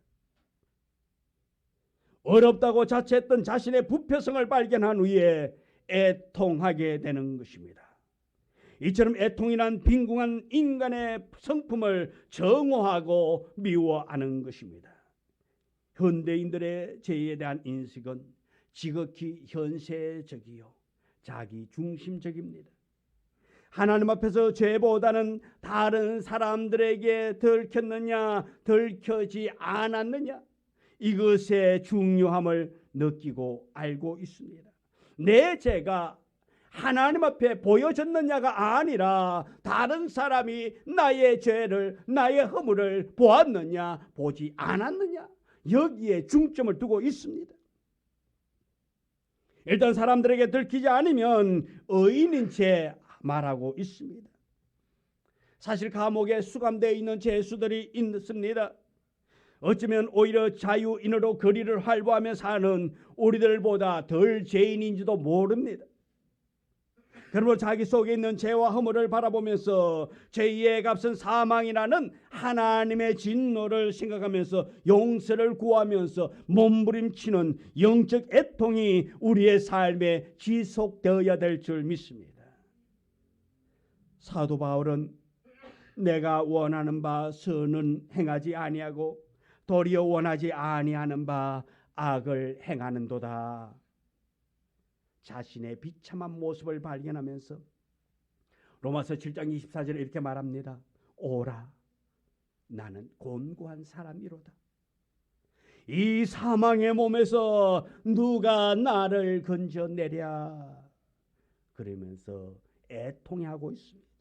어렵다고 자처했던 자신의 부패성을 발견한 후에 애통하게 되는 것입니다. 이처럼 애통이란 빈궁한 인간의 성품을 정오하고 미워하는 것입니다. 현대인들의 죄에 대한 인식은 지극히 현세적이요 자기 중심적입니다. 하나님 앞에서 죄보다는 다른 사람들에게 들켰느냐 들켜지 않았느냐 이것의 중요함을 느끼고 알고 있습니다. 내 죄가 하나님 앞에 보여졌느냐가 아니라 다른 사람이 나의 죄를, 나의 허물을 보았느냐 보지 않았느냐 여기에 중점을 두고 있습니다. 일단 사람들에게 들키지 않으면 의인인 채 말하고 있습니다. 사실 감옥에 수감되어 있는 죄수들이 있습니다. 어쩌면 오히려 자유인으로 거리를 활보하며 사는 우리들보다 덜 죄인인지도 모릅니다. 그러므로 자기 속에 있는 죄와 허물을 바라보면서 죄의 값은 사망이라는 하나님의 진노를 생각하면서 용서를 구하면서 몸부림치는 영적 애통이 우리의 삶에 지속되어야 될 줄 믿습니다. 사도 바울은 내가 원하는 바 선은 행하지 아니하고 도리어 원하지 아니하는 바 악을 행하는도다. 자신의 비참한 모습을 발견하면서 로마서 7장 24절에 이렇게 말합니다. 오라 나는 곤고한 사람이로다. 이 사망의 몸에서 누가 나를 건져내랴. 그러면서 애통해하고 있습니다.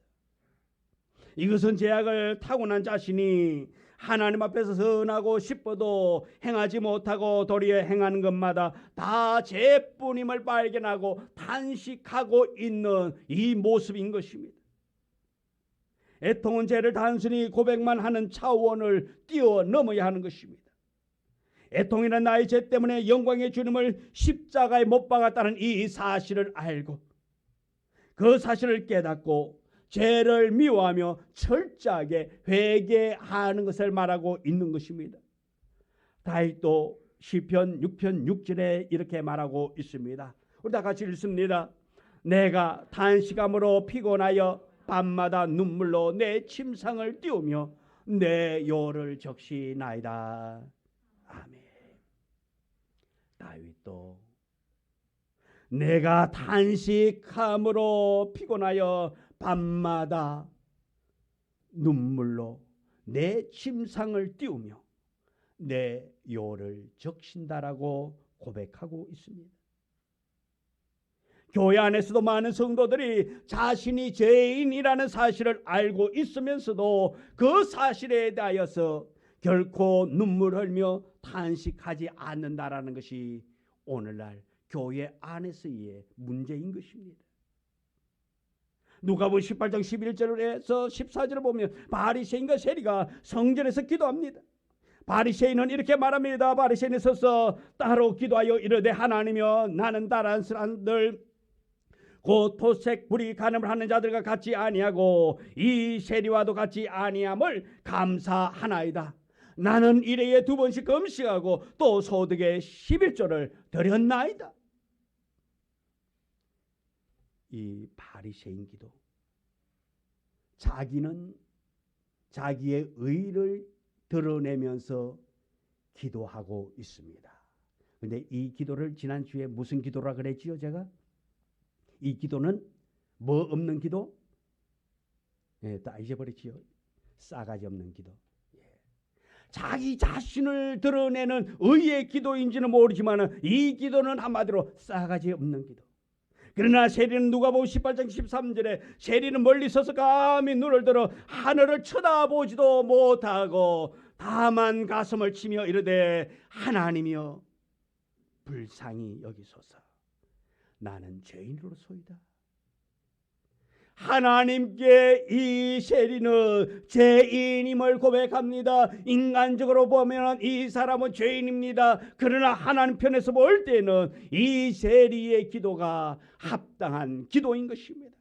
이것은 죄악을 타고난 자신이 하나님 앞에서 선하고 싶어도 행하지 못하고 도리어 행하는 것마다 다 죄뿐임을 발견하고 탄식하고 있는 이 모습인 것입니다. 애통은 죄를 단순히 고백만 하는 차원을 뛰어넘어야 하는 것입니다. 애통이란 나의 죄 때문에 영광의 주님을 십자가에 못 박았다는 이 사실을 알고 그 사실을 깨닫고 죄를 미워하며 철저하게 회개하는 것을 말하고 있는 것입니다. 다윗도 시편 6편 6절에 이렇게 말하고 있습니다. 우리 다 같이 읽습니다. 내가 탄식함으로 피곤하여 밤마다 눈물로 내 침상을 띄우며 내 요를 적시나이다. 아멘. 다윗도 내가 탄식함으로 피곤하여 밤마다 눈물로 내 침상을 띄우며 내 요를 적신다라고 고백하고 있습니다. 교회 안에서도 많은 성도들이 자신이 죄인이라는 사실을 알고 있으면서도 그 사실에 대하여서 결코 눈물 흘며 탄식하지 않는다라는 것이 오늘날 교회 안에서의 문제인 것입니다. 누가복음 18장 11절에서 14절을 보면 바리새인과 세리가 성전에서 기도합니다. 바리새인은 이렇게 말합니다. 바리새인이 서서 따로 기도하여 이르되 하나님이여 나는 다른 사람들 곧 토색 불이 간음을 하는 자들과 같이 아니하고 이 세리와도 같이 아니함을 감사하나이다. 나는 일회에 2번씩 금식하고 또 소득의 11조를 드렸나이다. 이 바리새인 기도, 자기는 자기의 의를 드러내면서 기도하고 있습니다. 그런데 이 기도를 지난주에 무슨 기도라 그랬지요? 제가 이 기도는 뭐 없는 기도? 다 잊어버렸지요. 싸가지 없는 기도. 자기 자신을 드러내는 의의 기도인지는 모르지만 이 기도는 한마디로 싸가지 없는 기도. 그러나 세리는 누가복음 18장 13절에 세리는 멀리 서서 감히 눈을 들어 하늘을 쳐다보지도 못하고 다만 가슴을 치며 이르되 하나님이여 불쌍히 여기소서 나는 죄인으로소이다. 하나님께 이 세리는 죄인임을 고백합니다. 인간적으로 보면 이 사람은 죄인입니다. 그러나 하나님 편에서 볼 때는 이 세리의 기도가 합당한 기도인 것입니다.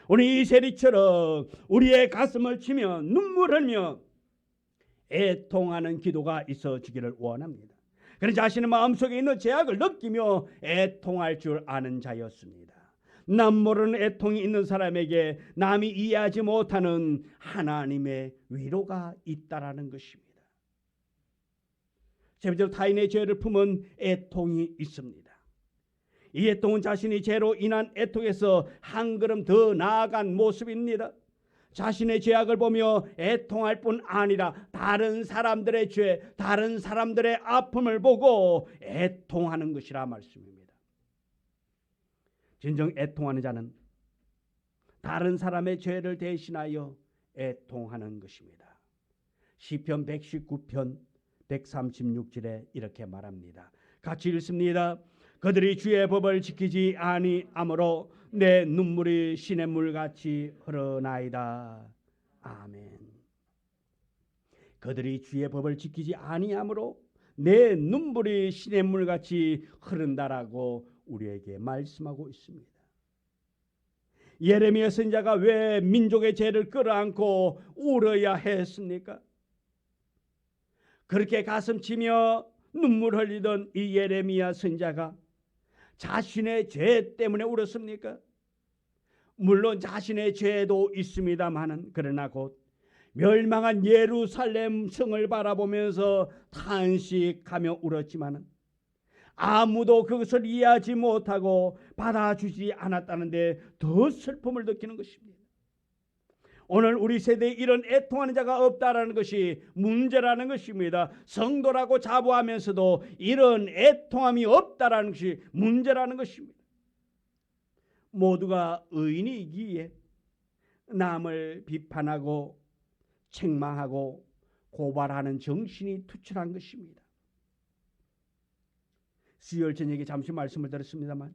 우리 이 세리처럼 우리의 가슴을 치며 눈물 흘며 애통하는 기도가 있어지기를 원합니다. 그는 자신의 마음속에 있는 죄악을 느끼며 애통할 줄 아는 자였습니다. 남 모르는 애통이 있는 사람에게 남이 이해하지 못하는 하나님의 위로가 있다라는 것입니다. 세 번째로 타인의 죄를 품은 애통이 있습니다. 이 애통은 자신이 죄로 인한 애통에서 한 걸음 더 나아간 모습입니다. 자신의 죄악을 보며 애통할 뿐 아니라 다른 사람들의 죄, 다른 사람들의 아픔을 보고 애통하는 것이라 말씀입니다. 진정 애통하는 자는 다른 사람의 죄를 대신하여 애통하는 것입니다. 시편 119편 136절에 이렇게 말합니다. 같이 읽습니다. 그들이 주의 법을 지키지 아니하므로 내 눈물이 시냇물같이 흐르나이다. 아멘. 그들이 주의 법을 지키지 아니하므로 내 눈물이 시냇물같이 흐른다라고 우리에게 말씀하고 있습니다. 예레미야 선지자가 왜 민족의 죄를 끌어안고 울어야 했습니까? 그렇게 가슴치며 눈물 흘리던 이 예레미야 선지자가 자신의 죄 때문에 울었습니까? 물론 자신의 죄도 있습니다마는 그러나 곧 멸망한 예루살렘 성을 바라보면서 탄식하며 울었지만은 아무도 그것을 이해하지 못하고 받아주지 않았다는데 더 슬픔을 느끼는 것입니다. 오늘 우리 세대에 이런 애통하는 자가 없다라는 것이 문제라는 것입니다. 성도라고 자부하면서도 이런 애통함이 없다라는 것이 문제라는 것입니다. 모두가 의인이기에 남을 비판하고 책망하고 고발하는 정신이 투철한 것입니다. 수요일 저녁에 잠시 말씀을 드렸습니다만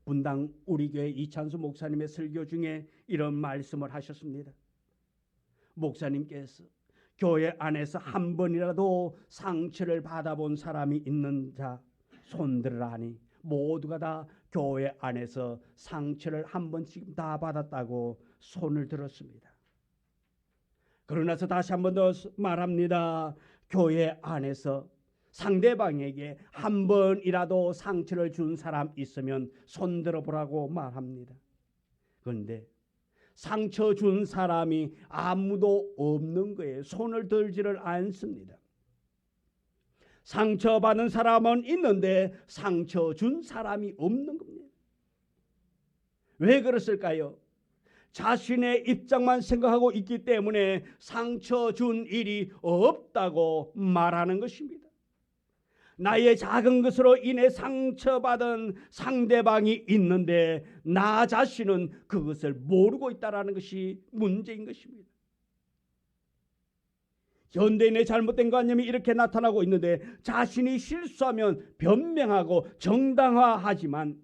분당 우리 교회 이찬수 목사님의 설교 중에 이런 말씀을 하셨습니다. 목사님께서 교회 안에서 한 번이라도 상처를 받아본 사람이 있는 자 손들으라니 모두가 다 교회 안에서 상처를 한 번씩 다 받았다고 손을 들었습니다. 그러나서 다시 한 번 더 말합니다. 교회 안에서 상대방에게 한 번이라도 상처를 준 사람 있으면 손들어 보라고 말합니다. 그런데 상처 준 사람이 아무도 없는 거예요. 손을 들지를 않습니다. 상처받은 사람은 있는데 상처 준 사람이 없는 겁니다. 왜 그랬을까요? 자신의 입장만 생각하고 있기 때문에 상처 준 일이 없다고 말하는 것입니다. 나의 작은 것으로 인해 상처받은 상대방이 있는데 나 자신은 그것을 모르고 있다는 것이 문제인 것입니다. 현대인의 잘못된 관념이 이렇게 나타나고 있는데 자신이 실수하면 변명하고 정당화하지만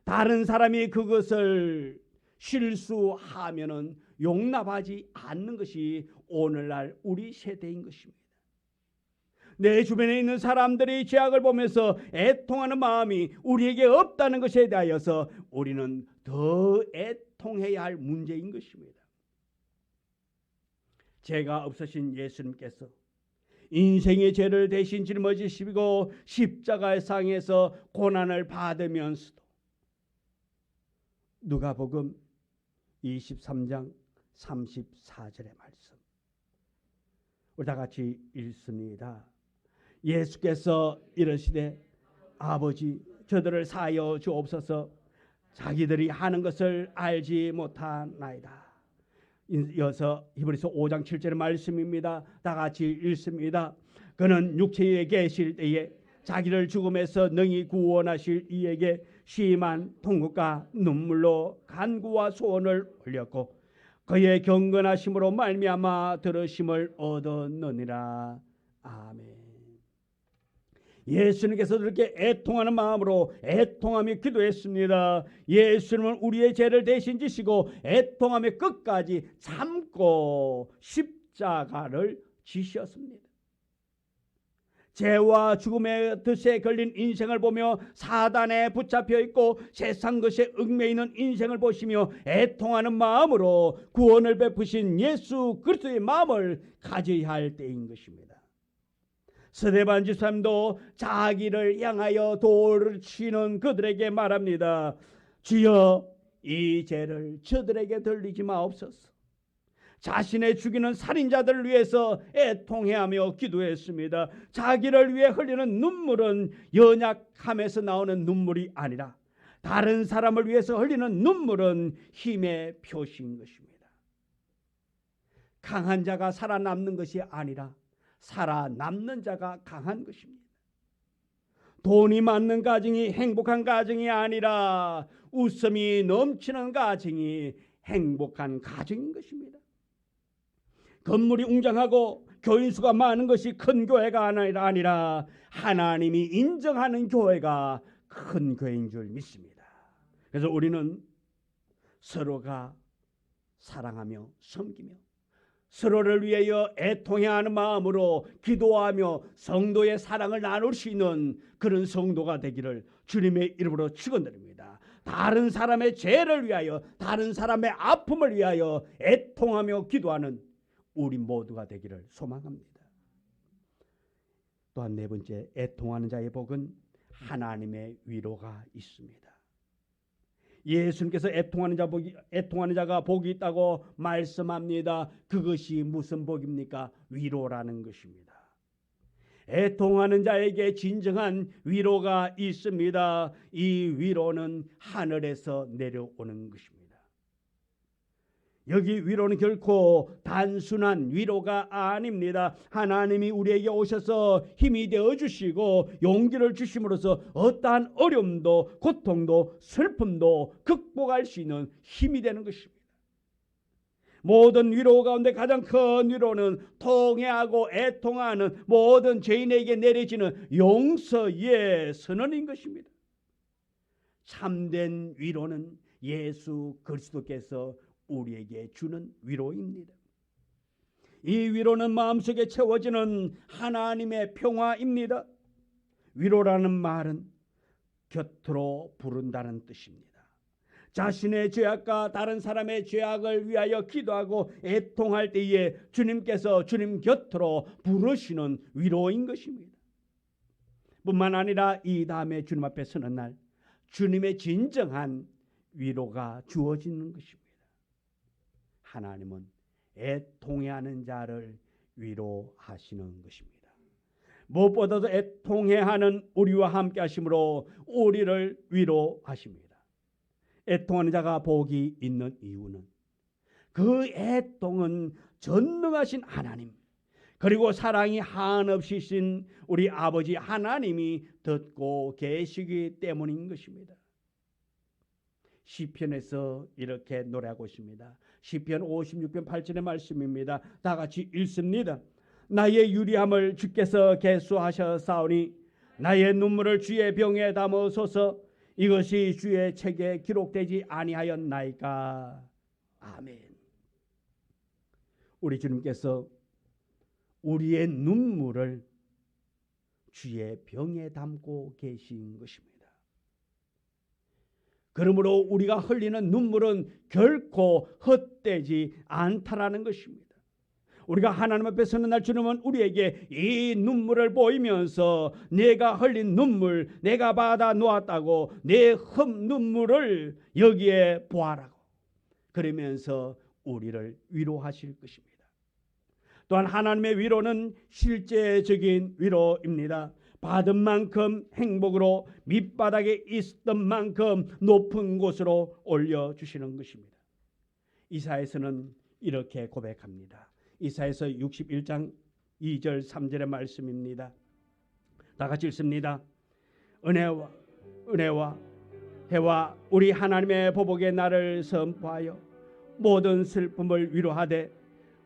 다른 사람이 그것을 실수하면은 용납하지 않는 것이 오늘날 우리 세대인 것입니다. 내 주변에 있는 사람들이 죄악을 보면서 애통하는 마음이 우리에게 없다는 것에 대하여서 우리는 더 애통해야 할 문제인 것입니다. 죄가 없으신 예수님께서 인생의 죄를 대신 짊어지시고 십자가의 상에서 고난을 받으면서도 누가복음 23장 34절의 말씀 우리 다 같이 읽습니다. 예수께서 이르시되 아버지 저들을 사하여 주옵소서 자기들이 하는 것을 알지 못하나이다. 이어서 히브리서 5장 7절의 말씀입니다. 다 같이 읽습니다. 그는 육체에 계실 때에 자기를 죽음에서 능히 구원하실 이에게 심한 통곡과 눈물로 간구와 소원을 올렸고 그의 경건하심으로 말미암아 들으심을 얻었느니라. 아멘. 예수님께서 그렇게 애통하는 마음으로 애통하며 기도했습니다. 예수님은 우리의 죄를 대신 지시고 애통하며 끝까지 참고 십자가를 지셨습니다. 죄와 죽음의 덫에 걸린 인생을 보며 사단에 붙잡혀 있고 세상 것에 얽매여 있는 인생을 보시며 애통하는 마음으로 구원을 베푸신 예수 그리스도의 마음을 가져야 할 때인 것입니다. 스데반 집사님도 자기를 향하여 돌을 치는 그들에게 말합니다. 주여, 이 죄를 저들에게 돌리지 마옵소서. 자신의 죽이는 살인자들을 위해서 애통해하며 기도했습니다. 자기를 위해 흘리는 눈물은 연약함에서 나오는 눈물이 아니라 다른 사람을 위해서 흘리는 눈물은 힘의 표시인 것입니다. 강한 자가 살아남는 것이 아니라 살아남는 자가 강한 것입니다. 돈이 많는 가정이 행복한 가정이 아니라 웃음이 넘치는 가정이 행복한 가정인 것입니다. 건물이 웅장하고 교인 수가 많은 것이 큰 교회가 아니라 하나님이 인정하는 교회가 큰 교회인 줄 믿습니다. 그래서 우리는 서로가 사랑하며 섬기며 서로를 위하여 애통해야 하는 마음으로 기도하며 성도의 사랑을 나눌 수 있는 그런 성도가 되기를 주님의 이름으로 축원드립니다. 다른 사람의 죄를 위하여 다른 사람의 아픔을 위하여 애통하며 기도하는 우리 모두가 되기를 소망합니다. 또한 네 번째, 애통하는 자의 복은 하나님의 위로가 있습니다. 예수님께서 애통하는 자가 복이 있다고 말씀합니다. 그것이 무슨 복입니까? 위로라는 것입니다. 애통하는 자에게 진정한 위로가 있습니다. 이 위로는 하늘에서 내려오는 것입니다. 여기 위로는 결코 단순한 위로가 아닙니다. 하나님이 우리에게 오셔서 힘이 되어주시고 용기를 주심으로써 어떠한 어려움도 고통도 슬픔도 극복할 수 있는 힘이 되는 것입니다. 모든 위로 가운데 가장 큰 위로는 통회하고 애통하는 모든 죄인에게 내려지는 용서의 선언인 것입니다. 참된 위로는 예수 그리스도께서 우리에게 주는 위로입니다. 이 위로는 마음속에 채워지는 하나님의 평화입니다. 위로라는 말은 곁으로 부른다는 뜻입니다. 자신의 죄악과 다른 사람의 죄악을 위하여 기도하고 애통할 때에 주님께서 주님 곁으로 부르시는 위로인 것입니다. 뿐만 아니라 이 다음에 주님 앞에 서는 날 주님의 진정한 위로가 주어지는 것입니다. 하나님은 애통해하는 자를 위로하시는 것입니다. 무엇보다도 애통해하는 우리와 함께 하심으로 우리를 위로하십니다. 애통하는 자가 복이 있는 이유는 그 애통은 전능하신 하나님 그리고 사랑이 한없이 신 우리 아버지 하나님이 듣고 계시기 때문인 것입니다. 시편에서 이렇게 노래하고 있습니다. 시편 56편 8절의 말씀입니다. 다 같이 읽습니다. 나의 유리함을 주께서 계수하셨사오니 나의 눈물을 주의 병에 담으소서. 이것이 주의 책에 기록되지 아니하였나이까. 아멘. 우리 주님께서 우리의 눈물을 주의 병에 담고 계신 것입니다. 그러므로 우리가 흘리는 눈물은 결코 헛되지 않다라는 것입니다. 우리가 하나님 앞에 서는 날 주님은 우리에게 이 눈물을 보이면서 내가 흘린 눈물 내가 받아 놓았다고 내 눈물을 여기에 보아라고 그러면서 우리를 위로하실 것입니다. 또한 하나님의 위로는 실제적인 위로입니다. 받은 만큼 행복으로 밑바닥에 있었던 만큼 높은 곳으로 올려주시는 것입니다. 이사야서는 이렇게 고백합니다. 이사야서 61장 2절 3절의 말씀입니다. 다 같이 읽습니다. 은혜와 해와 우리 하나님의 보복의 날을 선포하여 모든 슬픔을 위로하되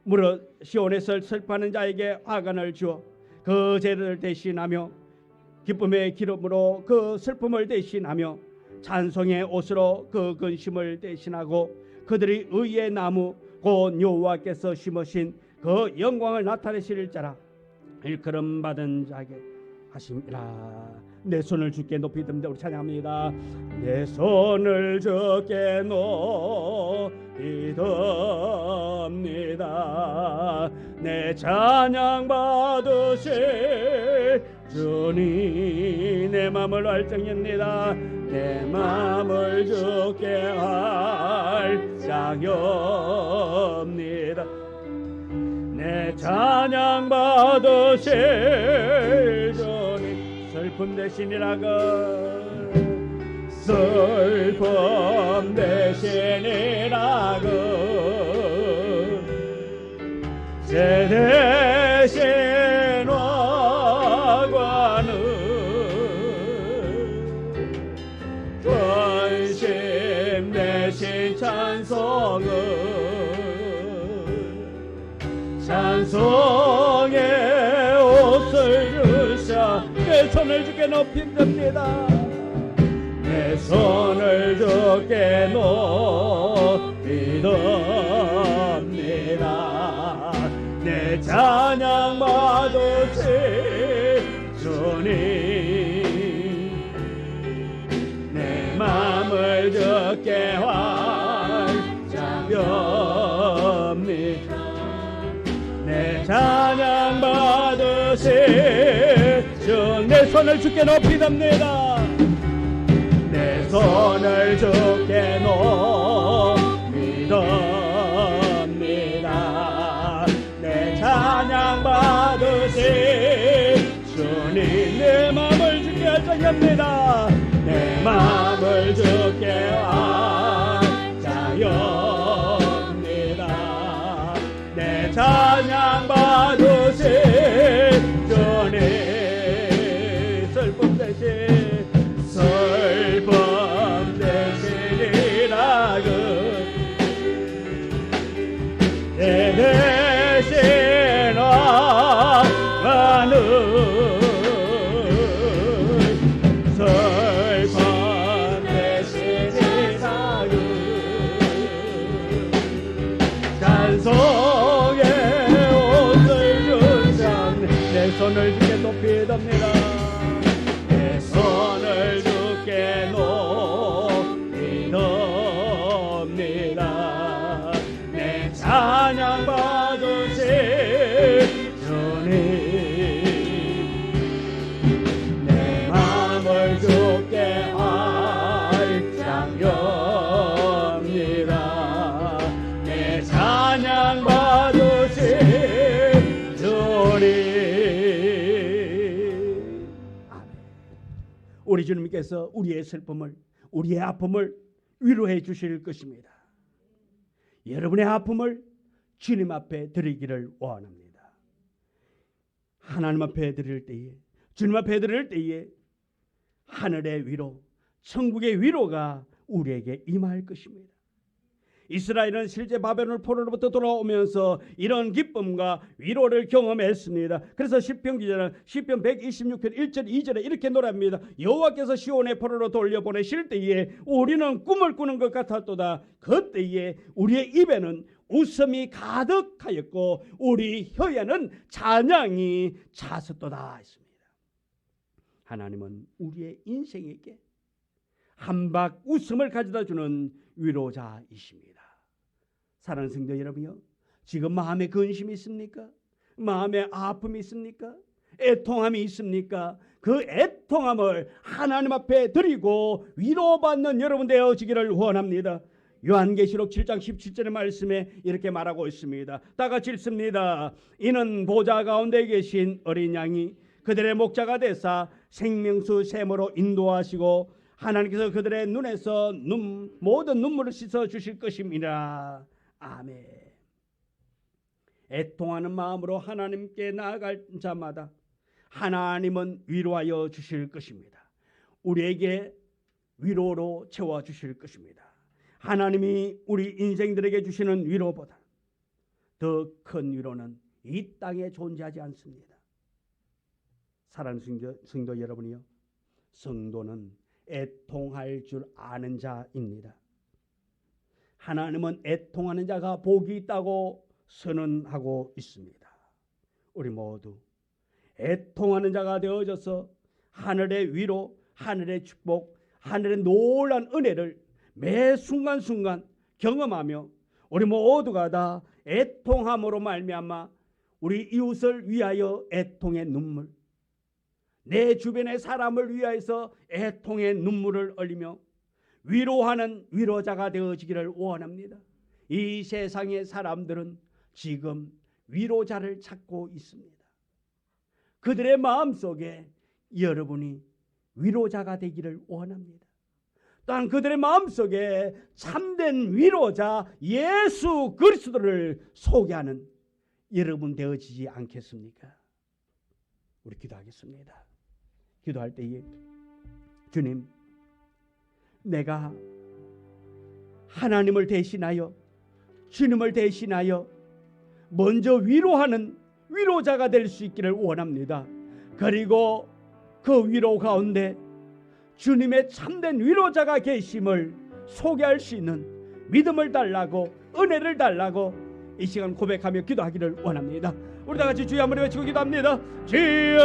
무릇 시온에서 슬퍼하는 자에게 화관을 주어 그 죄를 대신하며 기쁨의 기름으로 그 슬픔을 대신하며 찬송의 옷으로 그 근심을 대신하고 그들이 의의 나무 곧 여호와께서 심으신 그 영광을 나타내실 자라 일컬음 받은 자에게 하심이라. 내 손을 주께 높이 듭니다. 우리 찬양합니다. 내 손을 주께 높이 듭니다. 내 찬양 받으실 주님 내 마음을 활정합니다. 내 마음을 주께 활장합니다. 내 찬양 받으실 주님 슬픔 대신이라고 슬픔 대신이라고 죄 대신 화관은 근심 대신 찬송은 찬송의 옷을 주사 내 손을 주께 높이 듭니다. 내 손을 주께 높이 듭니다. 내 찬양 받으실 주님 내 마음을 주께 활장합니다. 내 찬양 받으실 주 내 손을 주께 높이 듭니다. 내 손을 주께 높이 듭니다. 내 찬양 받으실 주님 내 마음을 주께 활장합니다. 내 마음을 주께 활장합니다. 내 찬양 받으실 주님 슬픔 대신 슬픔 대신이라고 내 대신 화관은 슬픔 대신이라고 찬송의 옷을 준상 내 손을 주께 높이 듭니다. 내 손을 주께 높이 듭니다. 내 찬양 받으실 주님 내 마음을 주께 활장합니다. 내 찬양 받으실 주님. 우리 주님께서 우리의 슬픔을 우리의 아픔을 위로해 주실 것입니다. 여러분의 아픔을 주님 앞에 드리기를 원합니다. 하나님 앞에 드릴 때에 주님 앞에 드릴 때에 하늘의 위로 천국의 위로가 우리에게 임할 것입니다. 이스라엘은 실제 바벨론 포로로부터 돌아오면서 이런 기쁨과 위로를 경험했습니다. 그래서 시편 기자는 시편 126편 1절 2절에 이렇게 노래합니다. 여호와께서 시온의 포로로 돌려보내실 때에 우리는 꿈을 꾸는 것 같았도다. 그때에 우리의 입에는 웃음이 가득하였고 우리 혀에는 찬양이 찼었도다 했습니다. 하나님은 우리의 인생에게 한박 웃음을 가져다 주는 위로자이십니다. 사랑하는 성도 여러분요, 지금 마음에 근심이 있습니까? 마음에 아픔이 있습니까? 애통함이 있습니까? 그 애통함을 하나님 앞에 드리고 위로받는 여러분 되어지기를 원합니다. 요한계시록 7장 17절의 말씀에 이렇게 말하고 있습니다. 다 같이 읽습니다. 이는 보좌 가운데 계신 어린 양이 그들의 목자가 되사 생명수 샘으로 인도하시고 하나님께서 그들의 눈에서 모든 눈물을 씻어 주실 것입니다. 아멘. 애통하는 마음으로 하나님께 나아갈 자마다 하나님은 위로하여 주실 것입니다. 우리에게 위로로 채워주실 것입니다. 하나님이 우리 인생들에게 주시는 위로보다 더 큰 위로는 이 땅에 존재하지 않습니다. 사랑하는 성도 여러분이요, 성도는 애통할 줄 아는 자입니다. 하나님은 애통하는 자가 복이 있다고 선언하고 있습니다. 우리 모두 애통하는 자가 되어져서 하늘의 위로, 하늘의 축복, 하늘의 놀라운 은혜를 매 순간순간 경험하며 우리 모두가 다 애통함으로 말미암아 우리 이웃을 위하여 애통의 눈물, 내 주변의 사람을 위하여서 애통의 눈물을 흘리며 위로하는 위로자가 되어지기를 원합니다. 이 세상의 사람들은 지금 위로자를 찾고 있습니다. 그들의 마음속에 여러분이 위로자가 되기를 원합니다. 또한 그들의 마음속에 참된 위로자 예수 그리스도를 소개하는 여러분 되어지지 않겠습니까? 우리 기도하겠습니다. 기도할 때에 주님, 내가 하나님을 대신하여 주님을 대신하여 먼저 위로하는 위로자가 될 수 있기를 원합니다. 그리고 그 위로 가운데 주님의 참된 위로자가 계심을 소개할 수 있는 믿음을 달라고, 은혜를 달라고 이 시간 고백하며 기도하기를 원합니다. 우리 다 같이 주여 한번 외치고 기도합니다. 주여,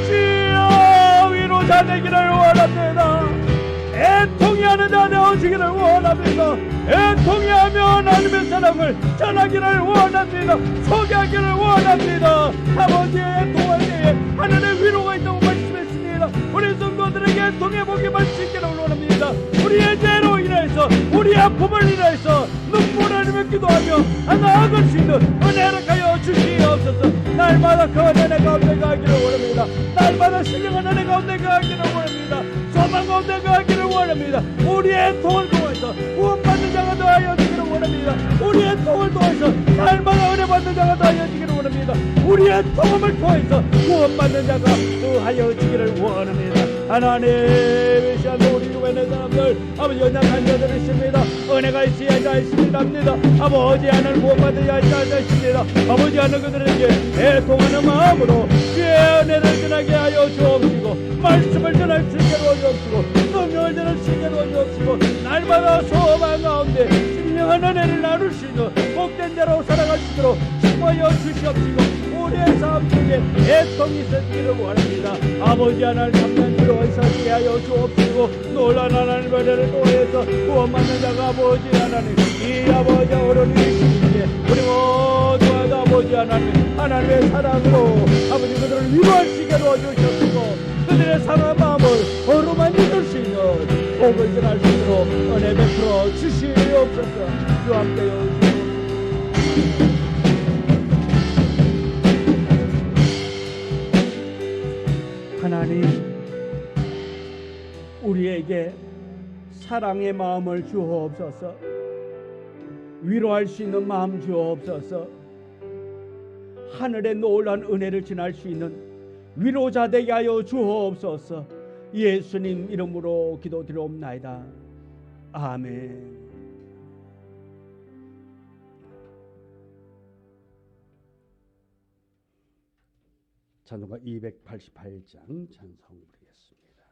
주여, 위로자 되기를 원합니다. 애통이 하는 자 되어지기를 원합니다. 애통이 하며 하나님의 사랑을 전하기를 원합니다. 소개하기를 원합니다. 아버지의 애통할 때에 하늘의 위로가 있다고 말씀했습니다. 우리 성도들에게 애통의 복이 말씀있기를 원합니다. 우리의 죄로 인해서, 우리 아픔을 인해서 눈물을 흘리며 기도하며 나아갈 수 있는 은혜를 하여 주시옵소서. 날마다 그 은혜 가운데 가기를 원합니다. 날마다 신령한 은혜 가운데 가기를 원합니다. 소망 가운데 가기를 원합니다. 우리의 통을 통해서 구원받는 자가 되어지기를 원합니다. 우리의 통을 통해서 날마다 은혜 받는 자가 되어지기를 원합니다. 우리의 통을 통해서 구원받는 자가 되어지기를 원합니다. 하나님, 이 시간에 우리 주변의 사람들, 아버지 연약한 자들이 있습니다. 은혜가 있어야 자 있습니다. 아버지 하나님 구원받아야 자 있습니다. 아버지 하나님 그들에게 애통하는 마음으로 주의 은혜를 전하게 하여 주옵시고, 말씀을 전할 수 있게 도와주옵시고, 성령을 전할 수 있게 도와주옵시고, 날마다 소망 가운데 신령한 은혜를 나눌 수 있는 복된 자로 살아갈 수 있도록 축복하여 주시옵시고, 우리의 삶 속에 애통이 있어지기를 원합니다. 아버지 하나님 참된 위로 있어지게 하여 주옵시고, 놀란 하나님의 은혜를 통해서 구원받는 자가 아버지 하나님, 이 아버지 어른이 시기에 우리 모두가 다 아버지 하나님, 하나님의 사랑으로 아버지 그들을 위로할 수 있게 도와주시옵시고, 그들의 상한 마음을 어루만지 줄 수 있는 복을 전할 수 있도록 은혜 베풀어 주시옵소서. 주와 함께여 주시옵소서. 하나님, 우리에게 사랑의 마음을 주옵소서. 위로할 수 있는 마음 주옵소서. 하늘의 놀라운 은혜를 전할 수 있는 위로자 되게 하여 주옵소서. 예수님 이름으로 기도드리옵나이다. 아멘. 찬송가 288장 찬송 부르겠습니다.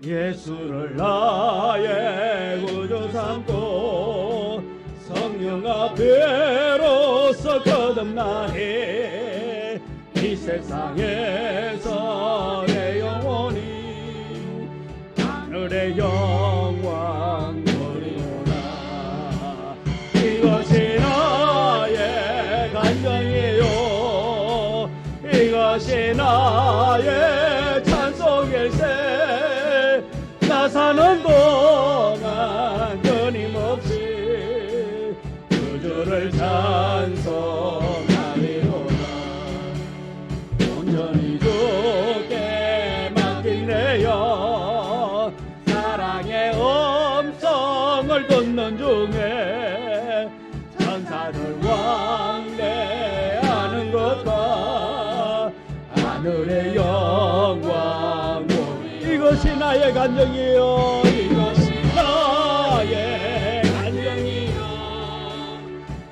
예수를 나의 구주 삼고 성령 앞에로서 거듭나해 이 세상에서 내 영혼이 하늘의 영광 누리노라. 이것이 나의 간증이요, 이것이 나의 찬송일세. 나 사는 동안 끊임없이 그주를 찬송하리로다. 온전히 주께 맡긴 내 영, 사랑의 이것이 나의 간증이요 이것이 나의 간증이요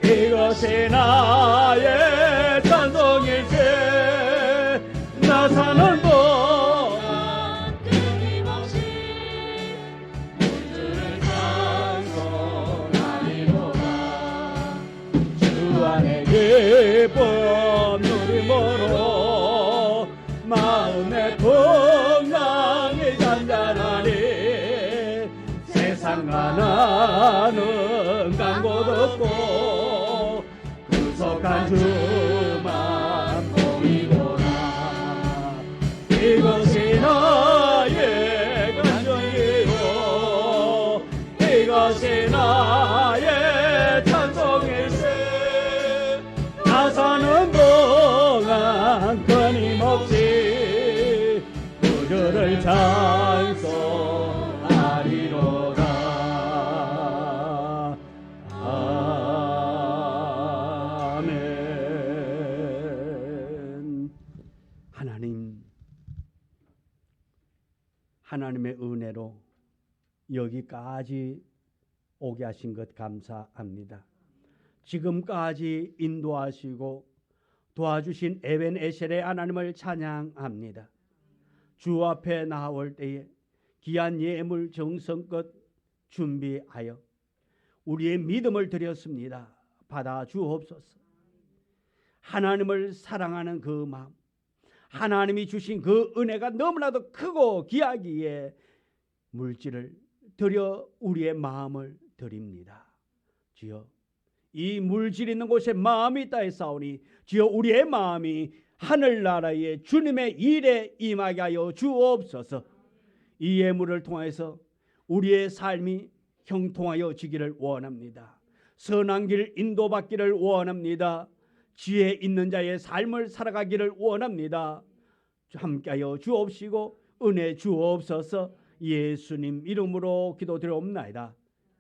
이것이 나의 찬송일세 나 사는 동안 끊임없이 주를 찬송하리로다 주 안에 기쁨 누림으로 마음의 풍랑이 잔잔하니 세상과 나는 간 곳 없고 구속한 주만 보이노라 이것이 나의 간증이요 이것이 나의 찬송일세 나 사는 동안 끊임없이 주를 찬송하리로다 아멘. 하나님의 은혜로 여기까지 오게 하신 것 감사합니다. 지금까지 인도하시고 도와주신 에벤에셀의 하나님을 찬양합니다. 주 앞에 나올 때에 귀한 예물 정성껏 준비하여 우리의 믿음을 드렸습니다. 받아 주옵소서. 하나님을 사랑하는 그 마음, 하나님이 주신 그 은혜가 너무나도 크고 귀하기에 물질을 드려 우리의 마음을 드립니다. 주여, 이 물질 있는 곳에 마음이 있다 했사오니 주여 우리의 마음이 하늘나라의 주님의 일에 임하게 하여 주옵소서. 이 예물을 통해서 우리의 삶이 형통하여 지기를 원합니다. 선한 길 인도받기를 원합니다. 지혜 있는 자의 삶을 살아가기를 원합니다. 함께하여 주옵시고 은혜 주옵소서. 예수님 이름으로 기도드리옵나이다.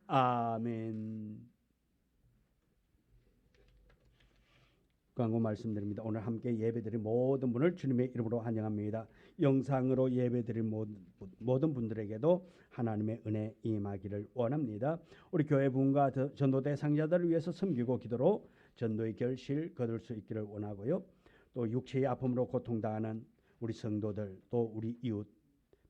아멘. 광고 말씀드립니다. 오늘 함께 예배드린 모든 분을 주님의 이름으로 환영합니다. 영상으로 예배드린 모든 분들에게도 하나님의 은혜 임하기를 원합니다. 우리 교회분과 전도 대상자들을 위해서 섬기고 기도로 전도의 결실 거둘 수 있기를 원하고요. 또 육체의 아픔으로 고통당하는 우리 성도들 또 우리 이웃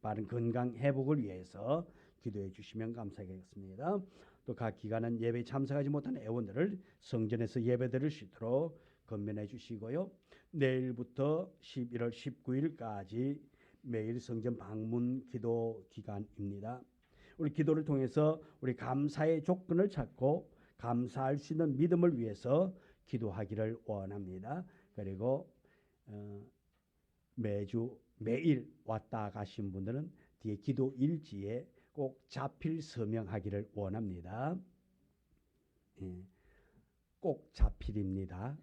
바른 건강 회복을 위해서 기도해 주시면 감사하겠습니다. 또 각 기간은 예배에 참석하지 못한 회원들을 성전에서 예배드릴 수 있도록 건면해 주시고요. 내일부터 11월 19일까지 매일 성전 방문 기도 기간입니다. 우리 기도를 통해서 우리 감사의 조건을 찾고 감사할 수 있는 믿음을 위해서 기도하기를 원합니다. 그리고 매일 왔다 가신 분들은 뒤에 기도 일지에 꼭 자필 서명하기를 원합니다. 꼭 자필입니다.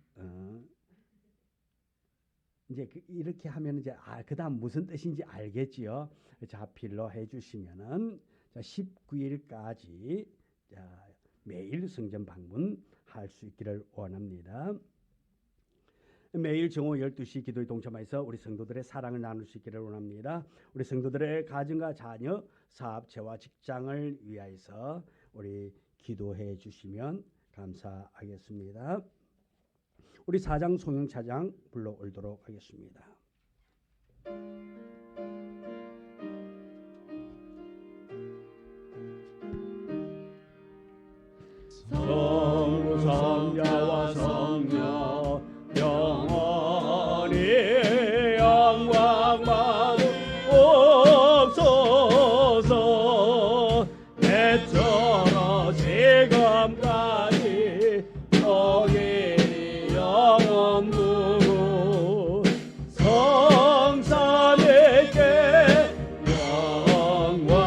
이제 이렇게 하면 이제 그다음 무슨 뜻인지 알겠지요. 자필로 해주시면은 19일까지 매일 성전 방문할 수 있기를 원합니다. 매일 정오 12시 기도에 동참해서 우리 성도들의 사랑을 나눌 수 있기를 원합니다. 우리 성도들의 가정과 자녀, 사업체와 직장을 위하여서 우리 기도해 주시면 감사하겠습니다. 우리 사장 송영 차장 불러올도록 하겠습니다. 성부 성자와 성녀 영원히 영광 받으옵소서. 애처로 지금까지 거기 영원부로 성삼위께 영광.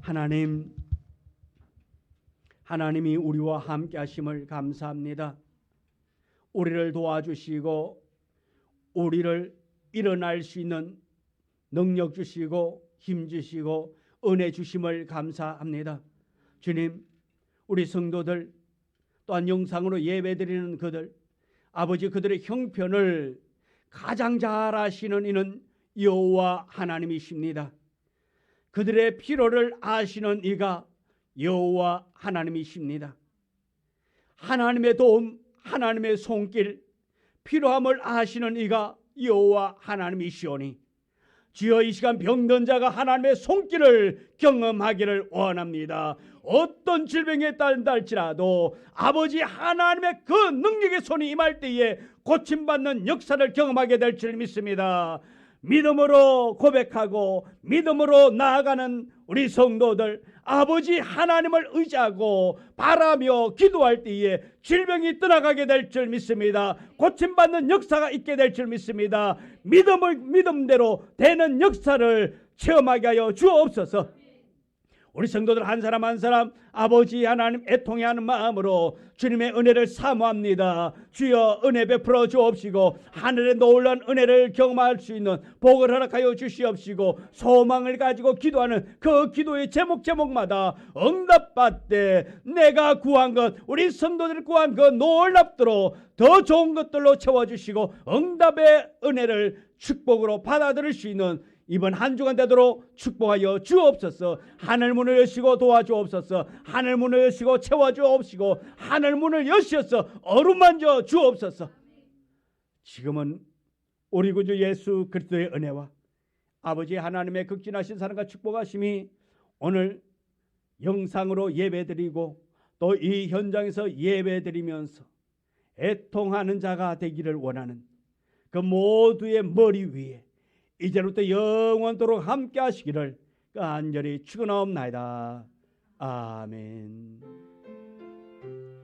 아멘. 하나님이 우리와 함께 하심을 감사합니다. 우리를 도와주시고 우리를 일어날 수 있는 능력 주시고 힘 주시고 은혜 주심을 감사합니다. 주님, 우리 성도들 또한 영상으로 예배드리는 그들 아버지 그들의 형편을 가장 잘 아시는 이는 여호와 하나님이십니다. 그들의 필요를 아시는 이가 여호와 하나님이십니다. 하나님의 도움, 하나님의 손길, 필요함을 아시는 이가 여호와 하나님이시오니 주여 이 시간 병든 자가 하나님의 손길을 경험하기를 원합니다. 어떤 질병에 딸지라도 아버지 하나님의 그 능력의 손이 임할 때에 고침받는 역사를 경험하게 될 줄 믿습니다. 믿음으로 고백하고 믿음으로 나아가는 우리 성도들, 아버지 하나님을 의지하고 바라며 기도할 때에 질병이 떠나가게 될 줄 믿습니다. 고침받는 역사가 있게 될 줄 믿습니다. 믿음대로 되는 역사를 체험하게 하여 주옵소서. 우리 성도들 한 사람 한 사람 아버지 하나님 애통해 하는 마음으로 주님의 은혜를 사모합니다. 주여 은혜 베풀어 주옵시고 하늘의 놀라운 은혜를 경험할 수 있는 복을 허락하여 주시옵시고 소망을 가지고 기도하는 그 기도의 제목마다 응답받되 내가 구한 것, 우리 성도들이 구한 그 놀랍도록 더 좋은 것들로 채워주시고 응답의 은혜를 축복으로 받아들일 수 있는 이번 한 주간 되도록 축복하여 주옵소서. 하늘 문을 여시고 도와주옵소서. 하늘 문을 여시고 채워주옵시고 하늘 문을 여시어서 어루만져 주옵소서. 지금은 우리 구주 예수 그리스도의 은혜와 아버지 하나님의 극진하신 사랑과 축복하심이 오늘 영상으로 예배드리고 또 이 현장에서 예배드리면서 애통하는 자가 되기를 원하는 그 모두의 머리 위에 이제부터 영원토록 함께 하시기를 간절히 축원하옵나이다. 아멘.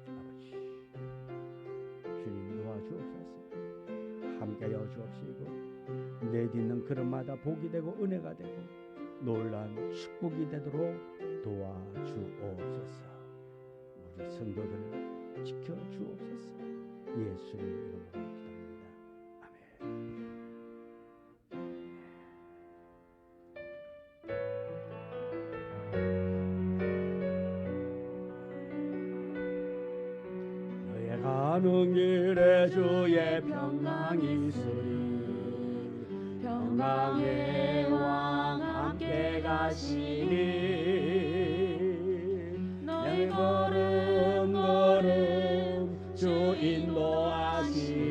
아버지 주님 도와주옵소서. 함께하여 주옵시고 내딛는 걸음마다 복이 되고 은혜가 되고 놀라운 축복이 되도록 도와주옵소서. 우리 성도들을 지켜주옵소서. 예수님 이름으로 기도합니다. 아멘. 가는 길에 주의 평강이 있으리 평강의 왕 함께 가시니 내 걸음 주 인도하시니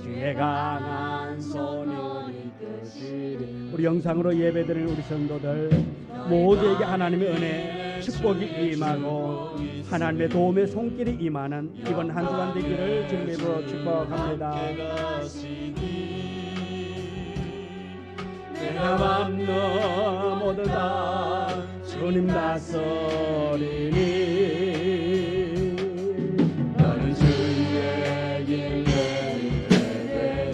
주의 강한 손을 이끄시리. 우리 영상으로 예배드릴 우리 성도들 모두에게 하나님의 은혜 축복이 임하고 하나님의 도움의 손길이 임하는 이번 한 주간 되기를 주님의 이름으로 축복합니다. 내가 맘는 모두 다 주님 다스리니 너는 주의 길을 되리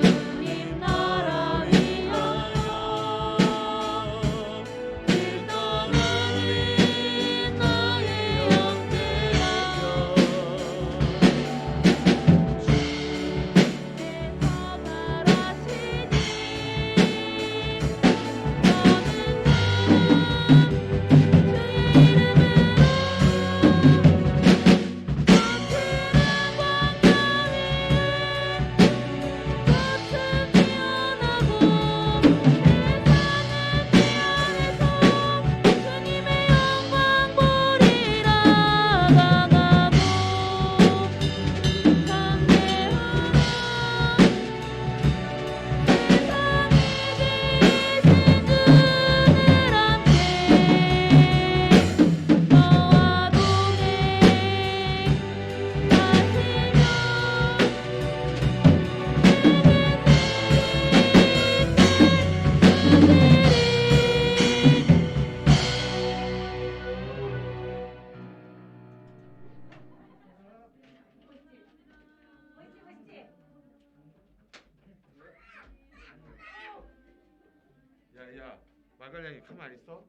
주님 나라 위하여 길 떠나니 나의 영대하여 주께서 바라시니 야, 말갈량이 가만히 있어?